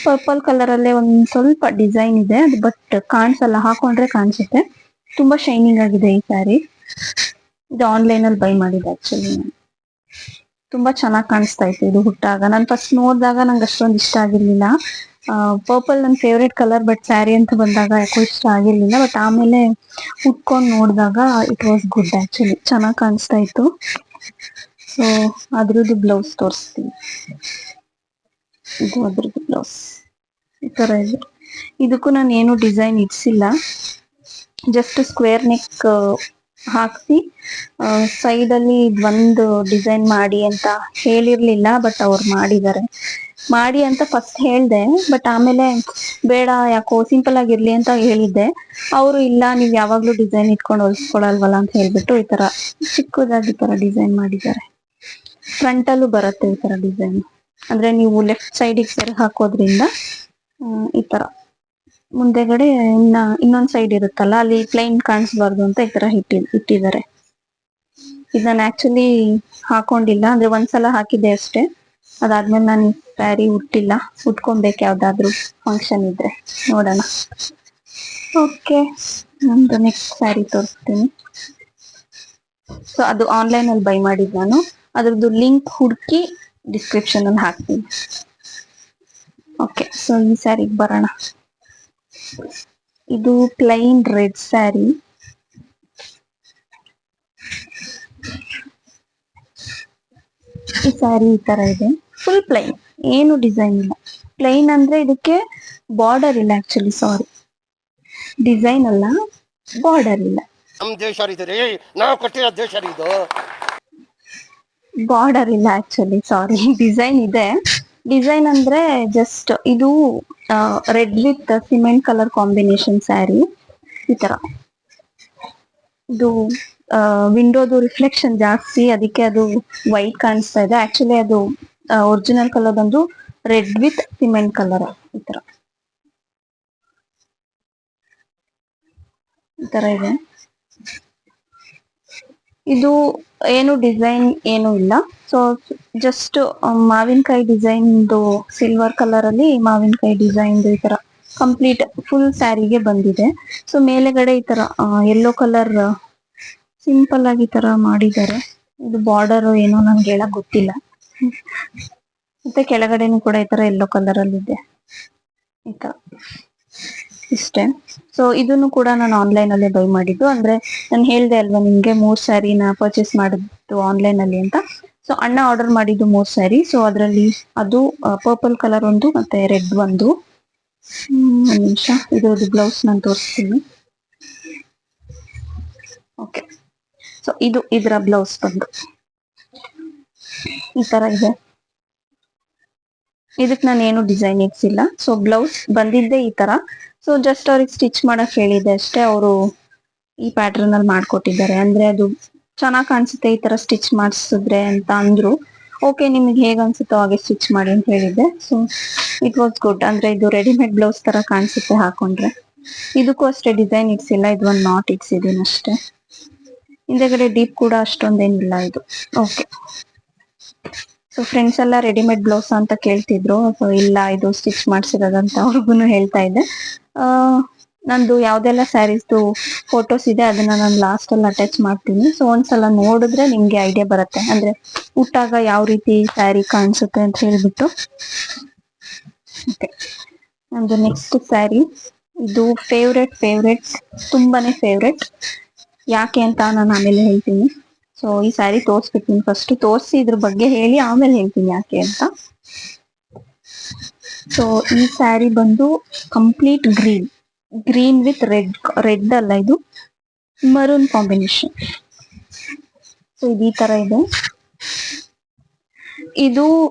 ಪರ್ಪಲ್ ಕಲರ್ ಅಲ್ಲೇ ಒಂದ್ ಸ್ವಲ್ಪ ಡಿಸೈನ್ ಇದೆ, ಅದು ಬಟ್ ಕಾಣಿಸಲ್ಲ, ಹಾಕೊಂಡ್ರೆ ಕಾಣಿಸುತ್ತೆ. ತುಂಬಾ ಶೈನಿಂಗ್ ಆಗಿದೆ ಈ ಸ್ಯಾರಿ. ಇದು ಆನ್ಲೈನ್ ಅಲ್ಲಿ ಬೈ ಮಾಡಿದೆ ಆಕ್ಚುಲಿ. ತುಂಬಾ ಚೆನ್ನಾಗಿ ಕಾಣಿಸ್ತಾ ಇತ್ತು ಇದು ಹುಟ್ಟಾಗ. ನಾನು ಫಸ್ಟ್ ನೋಡಿದಾಗ ನಂಗೆ ಅಷ್ಟೊಂದು ಇಷ್ಟ ಆಗಿರ್ಲಿಲ್ಲ. ಪರ್ಪಲ್ ನನ್ನ ಫೇವ್ರೆಟ್ ಕಲರ್, ಬಟ್ ಸ್ಯಾರಿ ಅಂತ ಬಂದಾಗ ಯಾಕೋ ಇಷ್ಟ ಆಗಿರ್ಲಿಲ್ಲ. ಬಟ್ ಆಮೇಲೆ ಉಟ್ಕೊಂಡು ನೋಡಿದಾಗ ಇಟ್ ವಾಸ್ ಗುಡ್ ಆಕ್ಚುಲಿ, ಚೆನ್ನಾಗಿ ಕಾಣಿಸ್ತಾ ಇತ್ತು. ಸೊ ಅದ್ರದ್ದು ಬ್ಲೌಸ್ ತೋರಿಸ್ತೀನಿ. ಇದು ಅದ್ರದ್ದು ಬ್ಲೌಸ್ ಈ ತರ ಇದೆ. ಇದಕ್ಕೂ ನಾನು ಏನು ಡಿಸೈನ್ ಇಡ್ಸಿಲ್ಲ, ಜಸ್ಟ್ ಸ್ಕ್ವೇರ್ ನೆಕ್ ಹಾಕ್ಸಿ ಸೈಡ್ ಅಲ್ಲಿ ಒಂದು ಡಿಸೈನ್ ಮಾಡಿ ಅಂತ ಹೇಳಿರ್ಲಿಲ್ಲ, ಬಟ್ ಅವ್ರು ಮಾಡಿದ್ದಾರೆ. ಮಾಡಿ ಅಂತ ಫಸ್ಟ್ ಹೇಳ್ದೆ, ಬಟ್ ಆಮೇಲೆ ಬೇಡ ಯಾಕೋ ಸಿಂಪಲ್ ಆಗಿರ್ಲಿ ಅಂತ ಹೇಳಿದ್ದೆ. ಅವರು ಇಲ್ಲ, ನೀವ್ ಯಾವಾಗ್ಲೂ ಡಿಸೈನ್ ಇಟ್ಕೊಂಡು ಹೊಲ್ಸ್ಕೊಳಲ್ವಲ್ಲ ಅಂತ ಹೇಳ್ಬಿಟ್ಟು ಈ ತರ ಚಿಕ್ಕದಾಗಿ ಈ ತರ ಡಿಸೈನ್ ಮಾಡಿದ್ದಾರೆ. ಫ್ರಂಟ್ ಅಲ್ಲೂ ಬರುತ್ತೆ ಈ ತರ ಡಿಸೈನ್, ಅಂದ್ರೆ ನೀವು ಲೆಫ್ಟ್ ಸೈಡಿಗೆ ಸೆರಗ್ ಹಾಕೋದ್ರಿಂದ ಈ ತರ ಮುಂದೆಗಡೆ ಇನ್ನೊಂದ್ ಸೈಡ್ ಇರುತ್ತಲ್ಲ, ಅಲ್ಲಿ ಪ್ಲೈನ್ ಕಾಣಿಸ್ಬಾರ್ದು ಅಂತ ಈ ತರ ಇಟ್ಟಿದ್ದಾರೆ. ಇದು ನಾನು ಆಕ್ಚುಲಿ ಹಾಕೊಂಡಿಲ್ಲ, ಅಂದ್ರೆ ಒಂದ್ಸಲ ಹಾಕಿದ್ದೆ ಅಷ್ಟೇ. ಅದಾದ್ಮೇಲೆ ನಾನು ಸ್ಯಾರಿ ಉಟ್ಟಿಲ್ಲ, ಉಟ್ಕೊಬೇಕು ಯಾವ್ದಾದ್ರು ಫಂಕ್ಷನ್ ಇದ್ರೆ ನೋಡೋಣ. ಓಕೆ, ನಮ್ದು ನೆಕ್ಸ್ಟ್ ಸ್ಯಾರಿ ತೋರಿಸ್ತೀನಿ. ಸೊ ಅದು ಆನ್ಲೈನ್ ಅಲ್ಲಿ ಬೈ ಮಾಡಿದ್ ನಾನು. ಅದ್ರದ್ದು ಲಿಂಕ್ ಹುಡುಕಿ ಡಿಸ್ಕ್ರಿಪ್ಷನ್ ಅಲ್ಲಿ ಹಾಕ್ತೀನಿ. ಓಕೆ, ಸೊ ಈ ಸ್ಯಾರಿಗೆ ಬರೋಣ. ಇದು ಪ್ಲೈನ್ ರೆಡ್ ಸ್ಯಾರಿ. ಈ ಸ್ಯಾರಿ ಈ ತರ ಇದೆ, ಫುಲ್ ಪ್ಲೈನ್, ಏನು ಡಿಸೈನ್ ಇಲ್ಲ. ಪ್ಲೈನ್ ಅಂದ್ರೆ ಇದಕ್ಕೆ ಬಾರ್ಡರ್ ಇಲ್ಲ ಆಕ್ಚುಲಿ, ಸಾರಿ, ಡಿಸೈನ್ ಅಲ್ಲ, ಬಾರ್ಡರ್ ಇಲ್ಲ. ನಮ್ ದೇಶ ರೀ, ನಾವು ಕೊಟ್ಟಿರೋ ದೇಶ ಇದು. ಬಾರ್ಡರ್ ಇಲ್ಲ ಆಕ್ಚುಲಿ, ಸಾರಿ. ಡಿಸೈನ್ ಇದೆ. ಡಿಸೈನ್ ಅಂದ್ರೆ ಜಸ್ಟ್ ಇದು red with cement colour combination sari ಈ ತರ. ಇದು ವಿಂಡೋದು ರಿಫ್ಲೆಕ್ಷನ್ ಜಾಸ್ತಿ, ಅದಕ್ಕೆ ಅದು ವೈಟ್ ಕಾಣಿಸ್ತಾ ಇದೆ. ಆಕ್ಚುಲಿ ಅದು ಒರಿಜಿನಲ್ ಕಲರ್ ಬಂದು ರೆಡ್ ವಿತ್ ಸಿಮೆಂಟ್ ಕಲರ್ ಈ ತರ ಇದೆ. ಇದು ಏನು ಡಿಸೈನ್ ಏನು ಇಲ್ಲ. ಸೊ ಜಸ್ಟ್ ಮಾವಿನಕಾಯಿ ಡಿಸೈನ್, ಸಿಲ್ವರ್ ಕಲರ್ ಅಲ್ಲಿ ಮಾವಿನಕಾಯಿ ಡಿಸೈನ್ ಈ ತರ ಕಂಪ್ಲೀಟ್ ಫುಲ್ ಸ್ಯಾರಿಗೆ ಬಂದಿದೆ. ಸೊ ಮೇಲೆಗಡೆ ಈ ತರ ಯೆಲ್ಲೋ ಕಲರ್ ಸಿಂಪಲ್ ಆಗಿ ಈ ತರ ಮಾಡಿದ್ದಾರೆ. ಇದು ಬಾರ್ಡರ್ ಏನೋ ನನ್ಗೆ ಹೇಳಕ್ ಗೊತ್ತಿಲ್ಲ. ಮತ್ತೆ ಕೆಳಗಡೆನೂ ಕೂಡ ಈ ತರ ಯೆಲ್ಲೋ ಕಲರ್ ಅಲ್ಲಿ ಇದೆ ಈ ತರ, ಇಷ್ಟೇ. ಸೊ ಇದನ್ನು ಕೂಡ ನಾನು ಆನ್ಲೈನ್ ಅಲ್ಲೇ ಬೈ ಮಾಡಿದ್ದು. ಅಂದ್ರೆ ನಾನು ಹೇಳ್ದೆ ಅಲ್ವಾ ನಿಮ್ಗೆ 3 ಸ್ಯಾರಿನ ಪರ್ಚೇಸ್ ಮಾಡಿದ್ದು ಆನ್ಲೈನ್ ಅಲ್ಲಿ ಅಂತ. ಸೊ ಅಣ್ಣ ಆರ್ಡರ್ ಮಾಡಿದ್ದು 3 ಸ್ಯಾರಿ. ಸೊ ಅದ್ರಲ್ಲಿ ಅದು ಪರ್ಪಲ್ ಕಲರ್ ಒಂದು, ಮತ್ತೆ ರೆಡ್ ಒಂದು. ಒಂದ್ ನಿಮಿಷ, ಇದ್ರದ್ದು ಬ್ಲೌಸ್ ನಾನು ತೋರಿಸ್ತೀನಿ. ಓಕೆ, ಸೊ ಇದು ಇದರ ಬ್ಲೌಸ್ ಬಂದು ಈ ತರ ಇದೆ. ಇದಕ್ ನಾನು ಏನು ಡಿಸೈನ್ ಇಡ್ಸಿಲ್ಲ. ಸೊ ಬ್ಲೌಸ್ ಬಂದಿದ್ದೆ ಈ ತರ. ಸೊ ಜಸ್ಟ್ ಅವ್ರಿಗೆ ಸ್ಟಿಚ್ ಮಾಡಕ್ ಹೇಳಿದೆ ಅಷ್ಟೇ. ಅವರು ಈ ಪ್ಯಾಟರ್ನ್ ಅಲ್ಲಿ ಮಾಡ್ಕೊಟ್ಟಿದ್ದಾರೆ. ಅಂದ್ರೆ ಅದು ಚೆನ್ನಾಗ್ ಕಾಣಿಸುತ್ತೆ ಈ ತರ ಸ್ಟಿಚ್ ಮಾಡಿಸಿದ್ರೆ ಅಂತ ಅಂದ್ರು. ಓಕೆ, ನಿಮ್ಗೆ ಹೇಗ್ ಅನ್ಸುತ್ತೋ ಹಾಗೆ ಸ್ಟಿಚ್ ಮಾಡಿ ಅಂತ ಹೇಳಿದ್ದೆ. So it was good. ಅಂದ್ರೆ ಇದು ರೆಡಿಮೇಡ್ ಬ್ಲೌಸ್ ತರ ಕಾಣಿಸುತ್ತೆ ಹಾಕೊಂಡ್ರೆ. ಇದಕ್ಕೂ ಅಷ್ಟೇ ಡಿಸೈನ್ ಇಡ್ಸಿಲ್ಲ, ಇದು ಒಂದು ನಾಟ್ ಇಡ್ಸಿದೀನಿ ಅಷ್ಟೇ. ಹಿಂದೆಗಡೆ ಡೀಪ್ ಕೂಡ ಅಷ್ಟೊಂದೇನಿಲ್ಲ ಇದು. ಓಕೆ, ಸೊ ಫ್ರೆಂಡ್ಸ್ ಎಲ್ಲ ರೆಡಿಮೇಡ್ ಬ್ಲೌಸ್ ಅಂತ ಕೇಳ್ತಿದ್ರು. ಸೊ ಇಲ್ಲ, ಇದು ಸ್ಟಿಚ್ ಮಾಡ್ಸಿರೋದಂತ ಅವ್ರಿಗೂ ಹೇಳ್ತಾ ಇದ್ದೆ. ನಂದು ಯಾವ್ದೆಲ್ಲ ಸ್ಯಾರೀಸ್ದು ಫೋಟೋಸ್ ಇದೆ ಅದನ್ನ ನಾನು ಲಾಸ್ಟ್ ಅಲ್ಲಿ ಅಟ್ಯಾಚ್ ಮಾಡ್ತೀನಿ. ಸೊ ಒಂದ್ಸಲ ನೋಡಿದ್ರೆ ನಿಮ್ಗೆ ಐಡಿಯಾ ಬರುತ್ತೆ, ಅಂದ್ರೆ ಉಟ್ಟಾಗ ಯಾವ ರೀತಿ ಸ್ಯಾರಿ ಕಾಣಿಸುತ್ತೆ ಅಂತ ಹೇಳ್ಬಿಟ್ಟು. ಓಕೆ, ನಂದು ನೆಕ್ಸ್ಟ್ ಸ್ಯಾರಿ. ಇದು ಫೇವ್ರೆಟ್, ತುಂಬಾನೇ ಫೇವ್ರೆಟ್. ಯಾಕೆ ಅಂತ ನಾನು ಆಮೇಲೆ ಹೇಳ್ತೀನಿ. ಸೊ ಈ ಸ್ಯಾರಿ ತೋರ್ಸ್ಬಿಡ್ತೀನಿ, ಫಸ್ಟ್ ತೋರಿಸಿ ಇದ್ರ ಬಗ್ಗೆ ಹೇಳಿ ಆಮೇಲೆ ಹೇಳ್ತೀನಿ ಯಾಕೆ ಅಂತ. ಸೊ ಈ ಸ್ಯಾರಿ ಬಂದು ಕಂಪ್ಲೀಟ್ ಗ್ರೀನ್ ವಿತ್ ರೆಡ್ ಅಲ್ಲ, ಇದು ಮರೂನ್ ಕಾಂಬಿನೇಷನ್. ಸೊ ಇದು ಈ ತರ ಇದೆ. ಇದು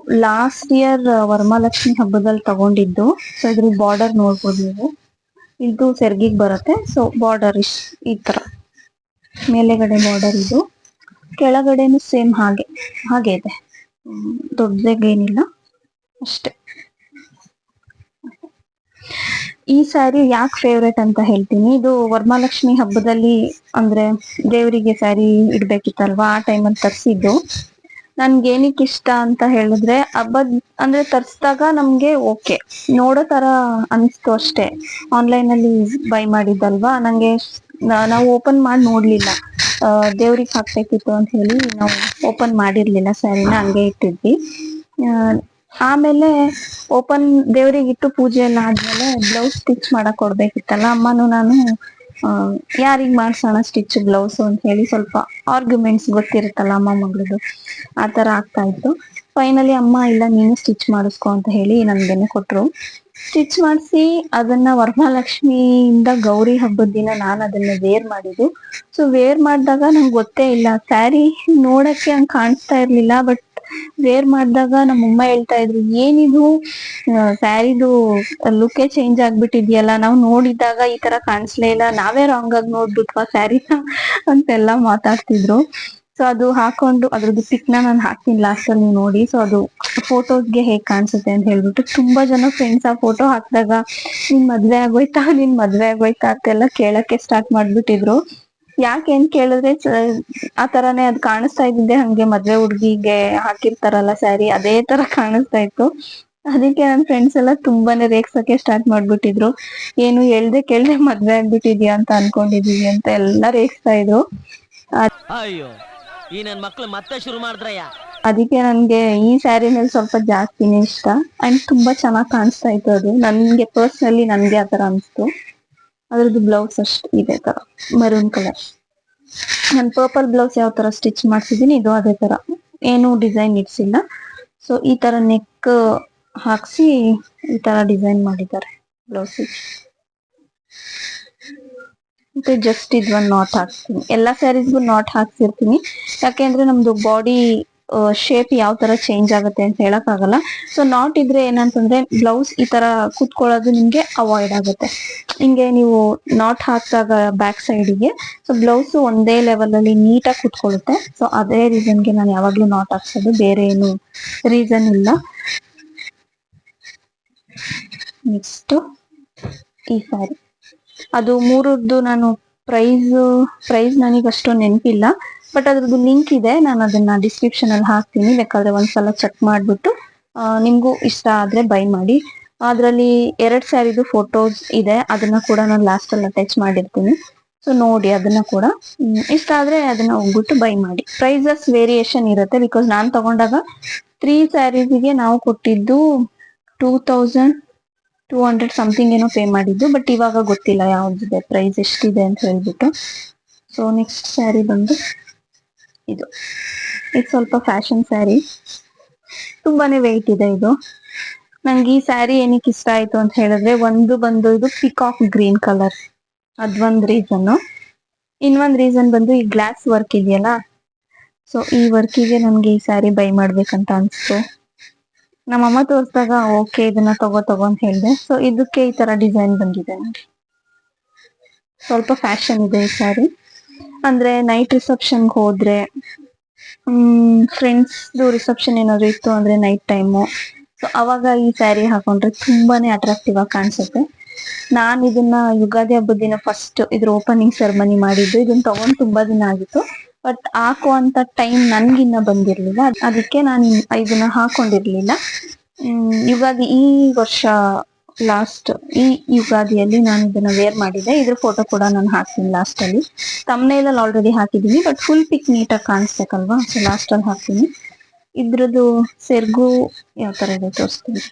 ಲಾಸ್ಟ್ ಇಯರ್ ವರಮಹಾಲಕ್ಷ್ಮಿ ಹಬ್ಬದಲ್ಲಿ ತಗೊಂಡಿದ್ದು. ಸೊ ಇದ್ರ ಬಾರ್ಡರ್ ನೋಡ್ಬೋದು ನೀವು, ಇದು ಸೆರ್ಗಿಗ್ ಬರುತ್ತೆ. ಸೊ ಬಾರ್ಡರ್ ಈ ತರ ಮೇಲೆಗಡೆ ಬಾರ್ಡರ್, ಇದು ಕೆಳಗಡೆನು ಸೇಮ್ ಹಾಗೆ ಇದೆ, ದೊಡ್ಡದೇನಿಲ್ಲ ಅಷ್ಟೇ. ಈ ಸ್ಯಾರಿ ಯಾಕೆ ಫೇವ್ರೇಟ್ ಅಂತ ಹೇಳ್ತೀನಿ. ಇದು ವರಮಹಾಲಕ್ಷ್ಮಿ ಹಬ್ಬದಲ್ಲಿ ಅಂದ್ರೆ ದೇವರಿಗೆ ಸ್ಯಾರಿ ಇಡ್ಬೇಕಿತ್ತಲ್ವಾ, ಆ ಟೈಮಲ್ಲಿ ತರಿಸಿದ್ದು. ನನ್ಗೆ ಏನಕ್ಕೆ ಇಷ್ಟ ಅಂತ ಹೇಳಿದ್ರೆ, ಹಬ್ಬದ್ ಅಂದ್ರೆ ತರ್ಸ್ದಾಗ ನಮ್ಗೆ ಓಕೆ ನೋಡೋ ತರ ಅನಿಸ್ತು ಅಷ್ಟೇ. ಆನ್ಲೈನ್ ಅಲ್ಲಿ ಬೈ ಮಾಡಿದ್ದಲ್ವಾ, ನಂಗೆ ನಾವು ಓಪನ್ ಮಾಡಿ ನೋಡ್ಲಿಲ್ಲ. ದೇವ್ರಿಗೆ ಹಾಕ್ಬೇಕಿತ್ತು ಅಂತ ಹೇಳಿ ನಾವು ಓಪನ್ ಮಾಡಿರ್ಲಿಲ್ಲ, ಸ್ಯಾರಿನ ಹಂಗೆ ಇಟ್ಟಿದ್ವಿ. ಆಮೇಲೆ ಓಪನ್ ದೇವ್ರಿಗೆ ಇಟ್ಟು ಪೂಜೆ ಎಲ್ಲ ಆದ್ಮೇಲೆ ಬ್ಲೌಸ್ ಸ್ಟಿಚ್ ಮಾಡಕ್ ಕೊಡ್ಬೇಕಿತ್ತಲ್ಲ, ಅಮ್ಮನು ನಾನು ಯಾರಿಗ್ ಮಾಡ್ಸೋಣ ಸ್ಟಿಚ್ ಬ್ಲೌಸ್ ಅಂತ ಹೇಳಿ ಸ್ವಲ್ಪ ಆರ್ಗ್ಯುಮೆಂಟ್ಸ್ ಗೊತ್ತಿರುತ್ತಲ್ಲ ಅಮ್ಮ ಮಗಳದು, ಆ ತರ ಆಗ್ತಾ ಇತ್ತು. ಫೈನಲಿ ಅಮ್ಮ ಇಲ್ಲ ನೀನು ಸ್ಟಿಚ್ ಮಾಡಿಸ್ಕೊ ಅಂತ ಹೇಳಿ ನನ್ಗೆನೆ ಕೊಟ್ರು. ಸ್ಟಿಚ್ ಮಾಡಿಸಿ ಅದನ್ನ ವರಮಹಾಲಕ್ಷ್ಮಿಯಿಂದ ಗೌರಿ ಹಬ್ಬದ ದಿನ ನಾನು ಅದನ್ನ ವೇರ್ ಮಾಡಿದ್ದು. ಸೊ ವೇರ್ ಮಾಡಿದಾಗ ನಂಗೆ ಗೊತ್ತೇ ಇಲ್ಲ, ಸ್ಯಾರಿ ನೋಡಕ್ಕೆ ಹಂಗ್ ಕಾಣಿಸ್ತಾ ಇರ್ಲಿಲ್ಲ, ಬಟ್ ವೇರ್ ಮಾಡಿದಾಗ ನಮ್ಮಮ್ಮ ಹೇಳ್ತಾ ಇದ್ರು ಏನಿದು ಸ್ಯಾರಿದು ಲುಕ್ಕೇ ಚೇಂಜ್ ಆಗ್ಬಿಟ್ಟಿದ್ಯಲ್ಲ, ನಾವು ನೋಡಿದಾಗ ಈ ತರ ಕಾಣಿಸ್ಲೇ ಇಲ್ಲ, ನಾವೇ ರಾಂಗ್ ಆಗಿ ನೋಡ್ಬಿಟ್ವಾ ಸ್ಯಾರಿನ ಅಂತೆಲ್ಲ ಮಾತಾಡ್ತಿದ್ರು. ಸೊ ಅದು ಹಾಕೊಂಡು ಅದ್ರದ್ದು ಪಿಕ್ ನಾನು ಹಾಕ್ತೀನಿ ಲಾಸ್ಟ್ ಅಲ್ಲಿ ನೋಡಿ. ಸೊ ಅದು ಫೋಟೋಸ್ಗೆ ಹೇಗ್ ಕಾಣಿಸುತ್ತೆ ಅಂತ ಹೇಳ್ಬಿಟ್ಟು ತುಂಬಾ ಜನ ಫ್ರೆಂಡ್ಸ್ ಆ ಫೋಟೋ ಹಾಕಿದಾಗ ನಿನ್ ಮದ್ವೆ ಆಗೋಯ್ತಾ ಅಂತೆಲ್ಲ ಕೇಳಕ್ಕೆ ಸ್ಟಾರ್ಟ್ ಮಾಡ್ಬಿಟ್ಟಿದ್ರು. ಯಾಕೆ ಅಂತ ಕೇಳಿದ್ರೆ ಆ ತರಾನೇ ಅದ್ ಕಾಣಿಸ್ತಾ ಇದ್ದಿದ್ದೆ ಹಂಗೆ ಮದ್ವೆ ಹುಡ್ಗಿಗೆ ಹಾಕಿರ್ತಾರಲ್ಲ ಸ್ಯಾರಿ, ಅದೇ ತರ ಕಾಣಿಸ್ತಾ ಇತ್ತು. ಅದಕ್ಕೆ ನನ್ ಫ್ರೆಂಡ್ಸ್ ಎಲ್ಲ ತುಂಬಾನೇ ರೇಗ್ಸಕ್ಕೆ ಸ್ಟಾರ್ಟ್ ಮಾಡ್ಬಿಟ್ಟಿದ್ರು. ಏನು ಕೇಳ್ದೆ ಮದ್ವೆ ಆಗ್ಬಿಟ್ಟಿದ್ಯಾ ಅಂತ ಅನ್ಕೊಂಡಿದೀವಿ ಅಂತ ಎಲ್ಲ ರೇಗ್ಸ್ತಾ ಇದ್ರು. ಅಯ್ಯೋ ಈ ನನ್ ಮಕ್ಳು ಮತ್ತೆ ಶುರು ಮಾಡಿದ್ರಯ್ಯ. ಅದಕ್ಕೆ ನನ್ಗೆ ಈ ಸ್ಯಾರಿ ಮೇಲೆ ಸ್ವಲ್ಪ ಜಾಸ್ತಿನೇ ಇಷ್ಟ. ಅಂಡ್ ತುಂಬಾ ಚೆನ್ನಾಗ್ ಕಾಣಿಸ್ತಾ ಇತ್ತು ಅದು, ನನ್ಗೆ ಪರ್ಸನಲಿ ನನ್ಗೆ ಆತರ ಅನ್ಸ್ತು. ಅದ್ರದ್ದು ಬ್ಲೌಸ್ ಅಷ್ಟು ಇದೆ ತರ ಮರೂನ್ ಕಲರ್. ನಾನು ಪರ್ಪಲ್ ಬ್ಲೌಸ್ ಯಾವ ತರ ಸ್ಟಿಚ್ ಮಾಡ್ಸಿದೀನಿ ಇದು ಅದೇ ತರ, ಏನು ಡಿಸೈನ್ ಇಡ್ಸಿಲ್ಲ. ಸೊ ಈ ತರ ನೆಕ್ ಹಾಕ್ಸಿ ಈ ತರ ಡಿಸೈನ್ ಮಾಡಿದ್ದಾರೆ ಬ್ಲೌಸ್. ಮತ್ತೆ ಜಸ್ಟ್ ಇದೊಂದು ನಾಟ್ ಹಾಕ್ತೀನಿ, ಎಲ್ಲಾ ಸ್ಯಾರೀಸ್ಗೂ ನಾಟ್ ಹಾಕ್ಸಿರ್ತೀನಿ. ಯಾಕೆಂದ್ರೆ ನಮ್ದು ಬಾಡಿ ಶೇಪ್ ಯಾವ ತರ ಚೇಂಜ್ ಆಗುತ್ತೆ ಅಂತ ಹೇಳಕ್ ಆಗಲ್ಲ. ಸೊ ನಾಟ್ ಇದ್ರೆ ಏನಂತಂದ್ರೆ ಬ್ಲೌಸ್ ಈ ತರ ಕುತ್ಕೊಳ್ಳೋದು ನಿಮ್ಗೆ ಅವಾಯ್ಡ್ ಆಗುತ್ತೆ. ಹಿಂಗೆ ನೀವು ನಾಟ್ ಹಾಕಿದಾಗ ಬ್ಯಾಕ್ ಸೈಡಿಗೆ ಸೊ ಬ್ಲೌಸ್ ಒಂದೇ ಲೆವೆಲ್ ಅಲ್ಲಿ ನೀಟಾಗಿ ಕುತ್ಕೊಳ್ಳುತ್ತೆ. ಸೊ ಅದೇ ರೀಸನ್ಗೆ ನಾನು ಯಾವಾಗ್ಲೂ ನಾಟ್ ಹಾಕ್ಸೋದು, ಬೇರೆ ಏನು ರೀಸನ್ ಇಲ್ಲ. ನೆಕ್ಸ್ಟ್ ಈ ಸ್ಯಾರಿ, ಅದು ಮೂರದ್ದು ನಾನು ಪ್ರೈಸ್ ನನಗೆ ಅಷ್ಟೊಂದು ನೆನಪಿಲ್ಲ, ಬಟ್ ಅದ್ರದ್ದು ಲಿಂಕ್ ಇದೆ, ನಾನು ಅದನ್ನ ಡಿಸ್ಕ್ರಿಪ್ಷನ್ ಅಲ್ಲಿ ಹಾಕ್ತೀನಿ, ಬೇಕಾದ್ರೆ ಒಂದ್ಸಲ ಚೆಕ್ ಮಾಡ್ಬಿಟ್ಟು ನಿಮ್ಗೂ ಇಷ್ಟ ಆದ್ರೆ ಬೈ ಮಾಡಿ. ಅದ್ರಲ್ಲಿ 2 ಸ್ಯಾರಿದು ಫೋಟೋಸ್ ಇದೆ, ಅದನ್ನ ಕೂಡ ನಾನು ಲಾಸ್ಟ್ ಅಲ್ಲಿ ಅಟ್ಯಾಚ್ ಮಾಡಿರ್ತೀನಿ. ಸೊ ನೋಡಿ ಅದನ್ನ ಕೂಡ ಇಷ್ಟ ಆದ್ರೆ ಅದನ್ನ ಹೋಗ್ಬಿಟ್ಟು ಬೈ ಮಾಡಿ. ಪ್ರೈಸಸ್ ವೇರಿಯೇಷನ್ ಇರುತ್ತೆ, ಬಿಕಾಸ್ ನಾನ್ ತಗೊಂಡಾಗ 3 ಸ್ಯಾರೀಸ್ಗೆ ನಾವು ಕೊಟ್ಟಿದ್ದು 2200 ಸಮಥಿಂಗ್ ಏನೋ ಪೇ ಮಾಡಿದ್ದು, ಬಟ್ ಇವಾಗ ಗೊತ್ತಿಲ್ಲ ಯಾವ್ದಿದೆ ಪ್ರೈಸ್ ಎಷ್ಟಿದೆ ಅಂತ ಹೇಳ್ಬಿಟ್ಟು. ಸೊ ನೆಕ್ಸ್ಟ್ ಸ್ಯಾರಿ ಬಂದು ಇದು ಸ್ವಲ್ಪ ಫ್ಯಾಷನ್ ಸ್ಯಾರಿ, ತುಂಬಾನೇ ವೆಯ್ಟ್ ಇದೆ ಇದು. ನಂಗೆ ಈ ಸ್ಯಾರಿ ಏನಕ್ಕೆ ಇಷ್ಟ ಆಯ್ತು ಅಂತ ಹೇಳಿದ್ರೆ, ಒಂದು ಬಂದು ಇದು ಪಿಕಾಕ್ ಗ್ರೀನ್ ಕಲರ್, ಅದೊಂದ್ ರೀಸನ್. ಇನ್ನೊಂದ್ ರೀಸನ್ ಬಂದು ಈ ಗ್ಲಾಸ್ ವರ್ಕ್ ಇದೆಯಲ್ಲ, ಸೊ ಈ ವರ್ಕಿಗೆ ನನ್ಗೆ ಈ ಸ್ಯಾರಿ ಬೈ ಮಾಡ್ಬೇಕಂತ ಅನ್ಸ್ತು. ನಮ್ಮಮ್ಮ ತೋರಿಸಿದಾಗ ಓಕೆ ಇದನ್ನ ತಗೋ ಅಂತ ಹೇಳಿದೆ. ಸೊ ಇದಕ್ಕೆ ಈ ತರ ಡಿಸೈನ್ ಬಂದಿದೆ ನೋಡಿ, ಸ್ವಲ್ಪ ಫ್ಯಾಷನ್ ಇದೆ ಈ ಸ್ಯಾರಿ. ಅಂದ್ರೆ ನೈಟ್ ರಿಸೆಪ್ಷನ್ಗೆ ಹೋದ್ರೆ, ಫ್ರೆಂಡ್ಸ್ ರಿಸೆಪ್ಷನ್ ಏನಾದ್ರು ಇತ್ತು ಅಂದ್ರೆ ನೈಟ್ ಟೈಮು, ಸೊ ಅವಾಗ ಈ ಸ್ಯಾರಿ ಹಾಕೊಂಡ್ರೆ ತುಂಬಾನೇ ಅಟ್ರಾಕ್ಟಿವ್ ಆಗಿ ಕಾಣಿಸುತ್ತೆ. ನಾನ್ ಇದನ್ನ ಯುಗಾದಿ ಹಬ್ಬದ ದಿನ ಫಸ್ಟ್ ಇದ್ರ ಓಪನಿಂಗ್ ಸೆರೆಮನಿ ಮಾಡಿದ್ದು. ಇದನ್ನ ತಗೊಂಡ್ ತುಂಬಾ ದಿನ ಆಗಿತ್ತು, ಬಟ್ ಹಾಕುವಂತ ಟೈಮ್ ನನ್ಗಿನ್ನ ಬಂದಿರ್ಲಿಲ್ಲ, ಅದಕ್ಕೆ ನಾನು ಇದನ್ನ ಹಾಕೊಂಡಿರ್ಲಿಲ್ಲ. ಯುಗಾದಿ ಈ ವರ್ಷ ಲಾಸ್ಟ್ ಈ ಯುಗಾದಿಯಲ್ಲಿ ನಾನು ಇದನ್ನ ವೇರ್ ಮಾಡಿದ್ದೆ. ಇದ್ರ ಫೋಟೋ ಕೂಡ ನಾನು ಹಾಕ್ತೀನಿ ಲಾಸ್ಟ್ ಅಲ್ಲಿ. ತಮ್ನೇಲ್ ಅಲ್ಲಿ ಆಲ್ರೆಡಿ ಹಾಕಿದೀನಿ, ಬಟ್ ಫುಲ್ ಪಿಕ್ ನೀಟಾಗಿ ಕಾಣಿಸ್ಬೇಕಲ್ವಾ, ಸೊ ಲಾಸ್ಟ್ ಅಲ್ಲಿ ಹಾಕ್ತೀನಿ. ಇದ್ರದ್ದು ಸೆರ್ಗು ಯಾವ ತರ ಇದೆ ತೋರಿಸ್ತೀನಿ.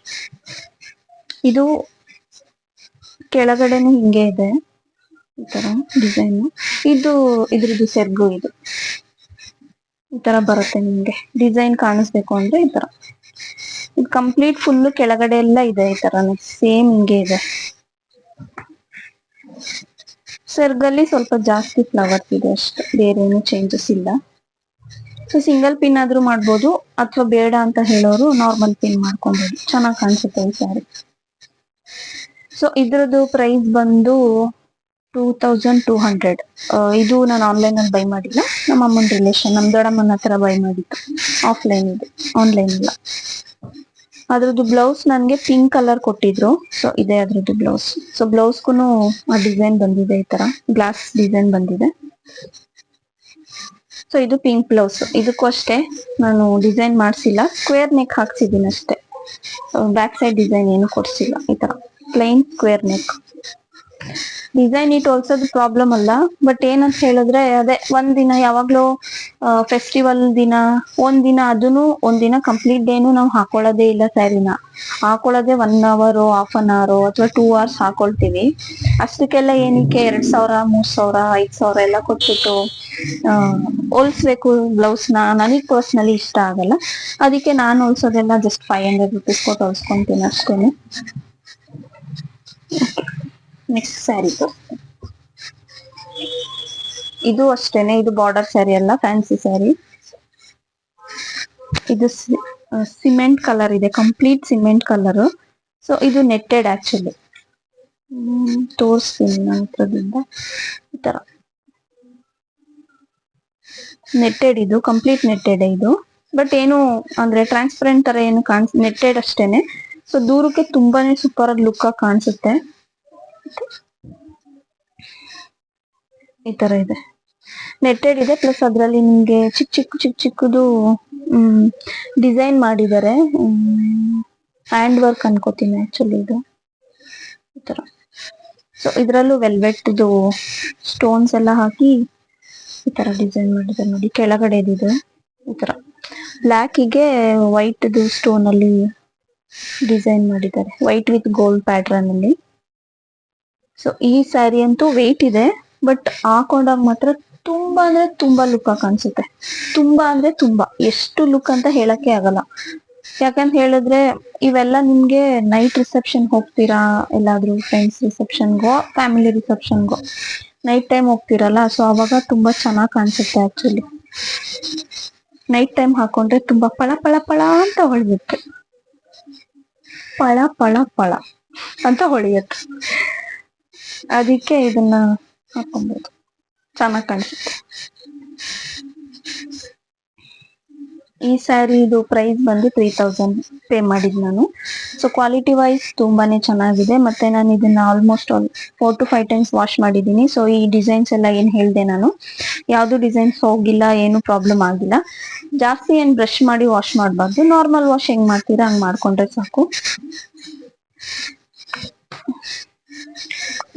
ಇದು ಕೆಳಗಡೆನು ಹಿಂಗೆ ಇದೆ ಈ ತರ ಡಿಸೈನ್. ಇದ್ರದ್ದು ಸೆರ್ಗು ಇದು ಈ ತರ ಬರುತ್ತೆ. ನಿಮ್ಗೆ ಡಿಸೈನ್ ಕಾಣಿಸ್ಬೇಕು ಅಂದ್ರೆ ಈ ತರ, ಇದು ಕಂಪ್ಲೀಟ್ ಫುಲ್ ಕೆಳಗಡೆ ಎಲ್ಲ ಇದೆ ಈ ತರಾನೇ ಸೇಮ್ ಹಿಂಗೆ ಇದೆ. ಸೆರ್ಗಲ್ಲಿ ಸ್ವಲ್ಪ ಜಾಸ್ತಿ ಫ್ಲವರ್ಸ್ ಇದೆ ಅಷ್ಟೇ, ಬೇರೆ ಏನು ಚೇಂಜಸ್ ಇಲ್ಲ. ಸೊ ಸಿಂಗಲ್ ಪಿನ್ ಆದ್ರೂ ಮಾಡ್ಬೋದು, ಅಥವಾ ಬೇಡ ಅಂತ ಹೇಳೋರು ನಾರ್ಮಲ್ ಪಿನ್ ಮಾಡ್ಕೊಬಹುದು, ಚೆನ್ನಾಗಿ ಕಾಣಿಸುತ್ತೆ ಈ ಸ್ಯಾರಿ. ಸೊ ಇದ್ರದ್ದು ಪ್ರೈಸ್ ಬಂದು 2200. ಇದು ನಾನು ಆನ್ಲೈನ್ ಅಲ್ಲಿ ಬೈ ಮಾಡಿಲ್ಲ, ನಮ್ಮ ಅಮ್ಮನ ರಿಲೇಷನ್, ನಮ್ ದೊಡ್ಡಮ್ಮನ ಹತ್ರ ಬೈ ಮಾಡಿದ್ದು. ಆಫ್ಲೈನ್ ಇದು, ಆನ್ಲೈನ್ ಇಲ್ಲ. ಅದ್ರದ್ದು ಬ್ಲೌಸ್ ನನ್ಗೆ ಪಿಂಕ್ ಕಲರ್ ಕೊಟ್ಟಿದ್ರು. ಸೊ ಇದೆ ಅದ್ರದ್ದು ಬ್ಲೌಸ್. ಸೊ ಬ್ಲೌಸ್ಗೂ ಆ ಡಿಸೈನ್ ಬಂದಿದೆ, ಈ ತರ ಗ್ಲಾಸ್ ಡಿಸೈನ್ ಬಂದಿದೆ. ಸೊ ಇದು ಪಿಂಕ್ ಬ್ಲೌಸ್. ಇದಕ್ಕೂ ಅಷ್ಟೇ ನಾನು ಡಿಸೈನ್ ಮಾಡ್ಸಿಲ್ಲ, ಸ್ಕ್ವೇರ್ ನೆಕ್ ಹಾಕ್ಸಿದೀನಿ ಅಷ್ಟೇ. ಬ್ಯಾಕ್ ಸೈಡ್ ಡಿಸೈನ್ ಏನು ಕೊಡ್ಸಿಲ್ಲ. ಈ ತರ plain square neck. Design it ಹೊಲ್ಸೋದು ಪ್ರಾಬ್ಲಮ್ ಅಲ್ಲ, ಬಟ್ ಏನಂತ ಹೇಳಿದ್ರೆ ಅದೇ ಒಂದಿನ ಯಾವಾಗ್ಲೂ ಫೆಸ್ಟಿವಲ್ ದಿನ ಒಂದಿನ, ಅದನ್ನು ಒಂದಿನ ಕಂಪ್ಲೀಟ್ ಡೇನು ನಾವು ಹಾಕೊಳ್ಳೋದೇ ಇಲ್ಲ ಸ್ಯಾರಿನ. ಹಾಕೊಳ್ಳೋದೇ 1 hour, ಹಾಫ್ ಅನ್ ಅವರ್ ಅಥವಾ 2 hours ಹಾಕೊಳ್ತೀವಿ. ಅಷ್ಟಕ್ಕೆಲ್ಲ ಏನಕ್ಕೆ 2,000, 3,000, 5,000 ಎಲ್ಲ ಕೊಟ್ಬಿಟ್ಟು ಹೊಲ್ಸ್ಬೇಕು ಬ್ಲೌಸ್ನ. ನನಗ್ ಪರ್ಸ್ನಲಿ ಇಷ್ಟ ಆಗಲ್ಲ. ಅದಕ್ಕೆ ನಾನು ಹೊಲ್ಸೋದೆಲ್ಲ ಜಸ್ಟ್ 500 rupees ಕೊಟ್ಟು ಹೊಲ್ಸ್ಕೊಂತೀನಿ ಅಷ್ಟೇನೆ. ನೆಕ್ಸ್ಟ್ ಸ್ಯಾರಿ ಇದು ಅಷ್ಟೇನೆ. ಇದು ಬಾರ್ಡರ್ ಸ್ಯಾರಿ ಅಲ್ಲ, ಫ್ಯಾನ್ಸಿ ಸ್ಯಾರಿ. ಇದು ಸಿಮೆಂಟ್ ಕಲರ್ ಇದೆ, ಕಂಪ್ಲೀಟ್ ಸಿಮೆಂಟ್ ಕಲರ್. ಸೊ ಇದು ನೆಟ್ಟೆಡ್ ಆಕ್ಚುಲಿ. ತೋರಿಸ್ತೀನಿ ನನ್ನ ಹತ್ರದಿಂದ. ಈ ತರ ನೆಟ್ಟೆಡ್, ಇದು ಕಂಪ್ಲೀಟ್ ನೆಟ್ಟೆಡ್ ಇದು. ಬಟ್ ಏನು ಅಂದ್ರೆ ಟ್ರಾನ್ಸ್ಪರೆಂಟ್ ತರ ಏನು ನೆಟ್ಟೆಡ್ ಅಷ್ಟೇನೆ. ಸೊ ದೂರಕ್ಕೆ ತುಂಬಾನೇ ಸೂಪರ್ ಆಗಿ ಲುಕ್ ಆಗಿ ಕಾಣಿಸುತ್ತೆ. ಈ ತರ ಇದೆ, ನೆಟ್ಟೆಡ್ ಇದೆ. ಪ್ಲಸ್ ಅದ್ರಲ್ಲಿ ನಿಮ್ಗೆ ಚಿಕ್ಕದು ಡಿಸೈನ್ ಮಾಡಿದ್ದಾರೆ. ಹ್ಯಾಂಡ್ ವರ್ಕ್ ಅನ್ಕೋತೀನಿ ಆಕ್ಚುಲಿ ಇದು. ಈ ತರ. ಸೊ ಇದ್ರಲ್ಲೂ ವೆಲ್ವೆಟ್ದು ಸ್ಟೋನ್ಸ್ ಎಲ್ಲ ಹಾಕಿ ಈ ತರ ಡಿಸೈನ್ ಮಾಡಿದ್ದಾರೆ ನೋಡಿ. ಕೆಳಗಡೆ ಇದೆ ಈ ತರ ಬ್ಲ್ಯಾಕಿಗೆ ವೈಟ್ ಸ್ಟೋನ್ ಅಲ್ಲಿ ಡಿಸೈನ್ ಮಾಡಿದ್ದಾರೆ, ವೈಟ್ ವಿತ್ ಗೋಲ್ಡ್ ಪ್ಯಾಟ್ರನ್ ಅಲ್ಲಿ. ಸೊ ಈ ಸ್ಯಾರಿ ಅಂತೂ ವೆಯ್ಟ್ ಇದೆ, ಬಟ್ ಹಾಕೊಂಡಾಗ ಮಾತ್ರ ತುಂಬಾ ಅಂದ್ರೆ ತುಂಬಾ ಲುಕ್ ಆಗಿ ಕಾಣಿಸುತ್ತೆ. ತುಂಬಾ ಅಂದ್ರೆ ತುಂಬಾ, ಎಷ್ಟು ಲುಕ್ ಅಂತ ಹೇಳಕ್ಕೆ ಆಗಲ್ಲ. ಯಾಕಂತ ಹೇಳಿದ್ರೆ ಇವೆಲ್ಲ ನಿಮ್ಗೆ ನೈಟ್ ರಿಸೆಪ್ಷನ್ ಹೋಗ್ತೀರಾ, ಎಲ್ಲಾದ್ರೂ ಫ್ರೆಂಡ್ಸ್ ರಿಸೆಪ್ಷನ್ಗೋ ಫ್ಯಾಮಿಲಿ ರಿಸೆಪ್ಷನ್ಗೋ ನೈಟ್ ಟೈಮ್ ಹೋಗ್ತಿರಲ್ಲ. ಸೊ ಅವಾಗ ತುಂಬಾ ಚೆನ್ನಾಗಿ ಕಾಣಿಸುತ್ತೆ ಆಕ್ಚುಲಿ. ನೈಟ್ ಟೈಮ್ ಹಾಕೊಂಡ್ರೆ ತುಂಬಾ ಪಳ ಪಳ ಪಳ ಅಂತ ಹೊಳಿಯುತ್ತೆ, ಪಳ ಪಳ ಪಳ ಅಂತ ಹೊಳಿಯುತ್ತೆ. ಅದಕ್ಕೆ ಇದನ್ನ ಹಾಕೊಬಹುದು, ಚೆನ್ನಾಗಿ ಕಾಣಿಸುತ್ತೆ. ಈ ಸ್ಯಾರಿದು ಪ್ರೈಸ್ ಬಂದು 3,000 ಪೇ ಮಾಡಿದ್ ನಾನು. ಸೊ ಕ್ವಾಲಿಟಿ ವೈಸ್ ತುಂಬಾನೇ ಚೆನ್ನಾಗಿದೆ. ಮತ್ತೆ ನಾನು ಇದನ್ನ ಆಲ್ಮೋಸ್ಟ್ 4 to 5 times ವಾಶ್ ಮಾಡಿದ್ದೀನಿ. ಸೊ ಈ ಡಿಸೈನ್ಸ್ ಎಲ್ಲ ಏನ್ ಹೇಳ್ದೆ ನಾನು, ಯಾವ್ದು ಡಿಸೈನ್ಸ್ ಹೋಗಿಲ್ಲ, ಏನು ಪ್ರಾಬ್ಲಮ್ ಆಗಿಲ್ಲ. ಜಾಸ್ತಿ ಏನ್ ಬ್ರಷ್ ಮಾಡಿ ವಾಶ್ ಮಾಡಬಾರ್ದು, ನಾರ್ಮಲ್ ವಾಶ್ ಹೆಂಗ್ ಮಾಡ್ತೀರಾ ಹಂಗ್ ಮಾಡ್ಕೊಂಡ್ರೆ ಸಾಕು.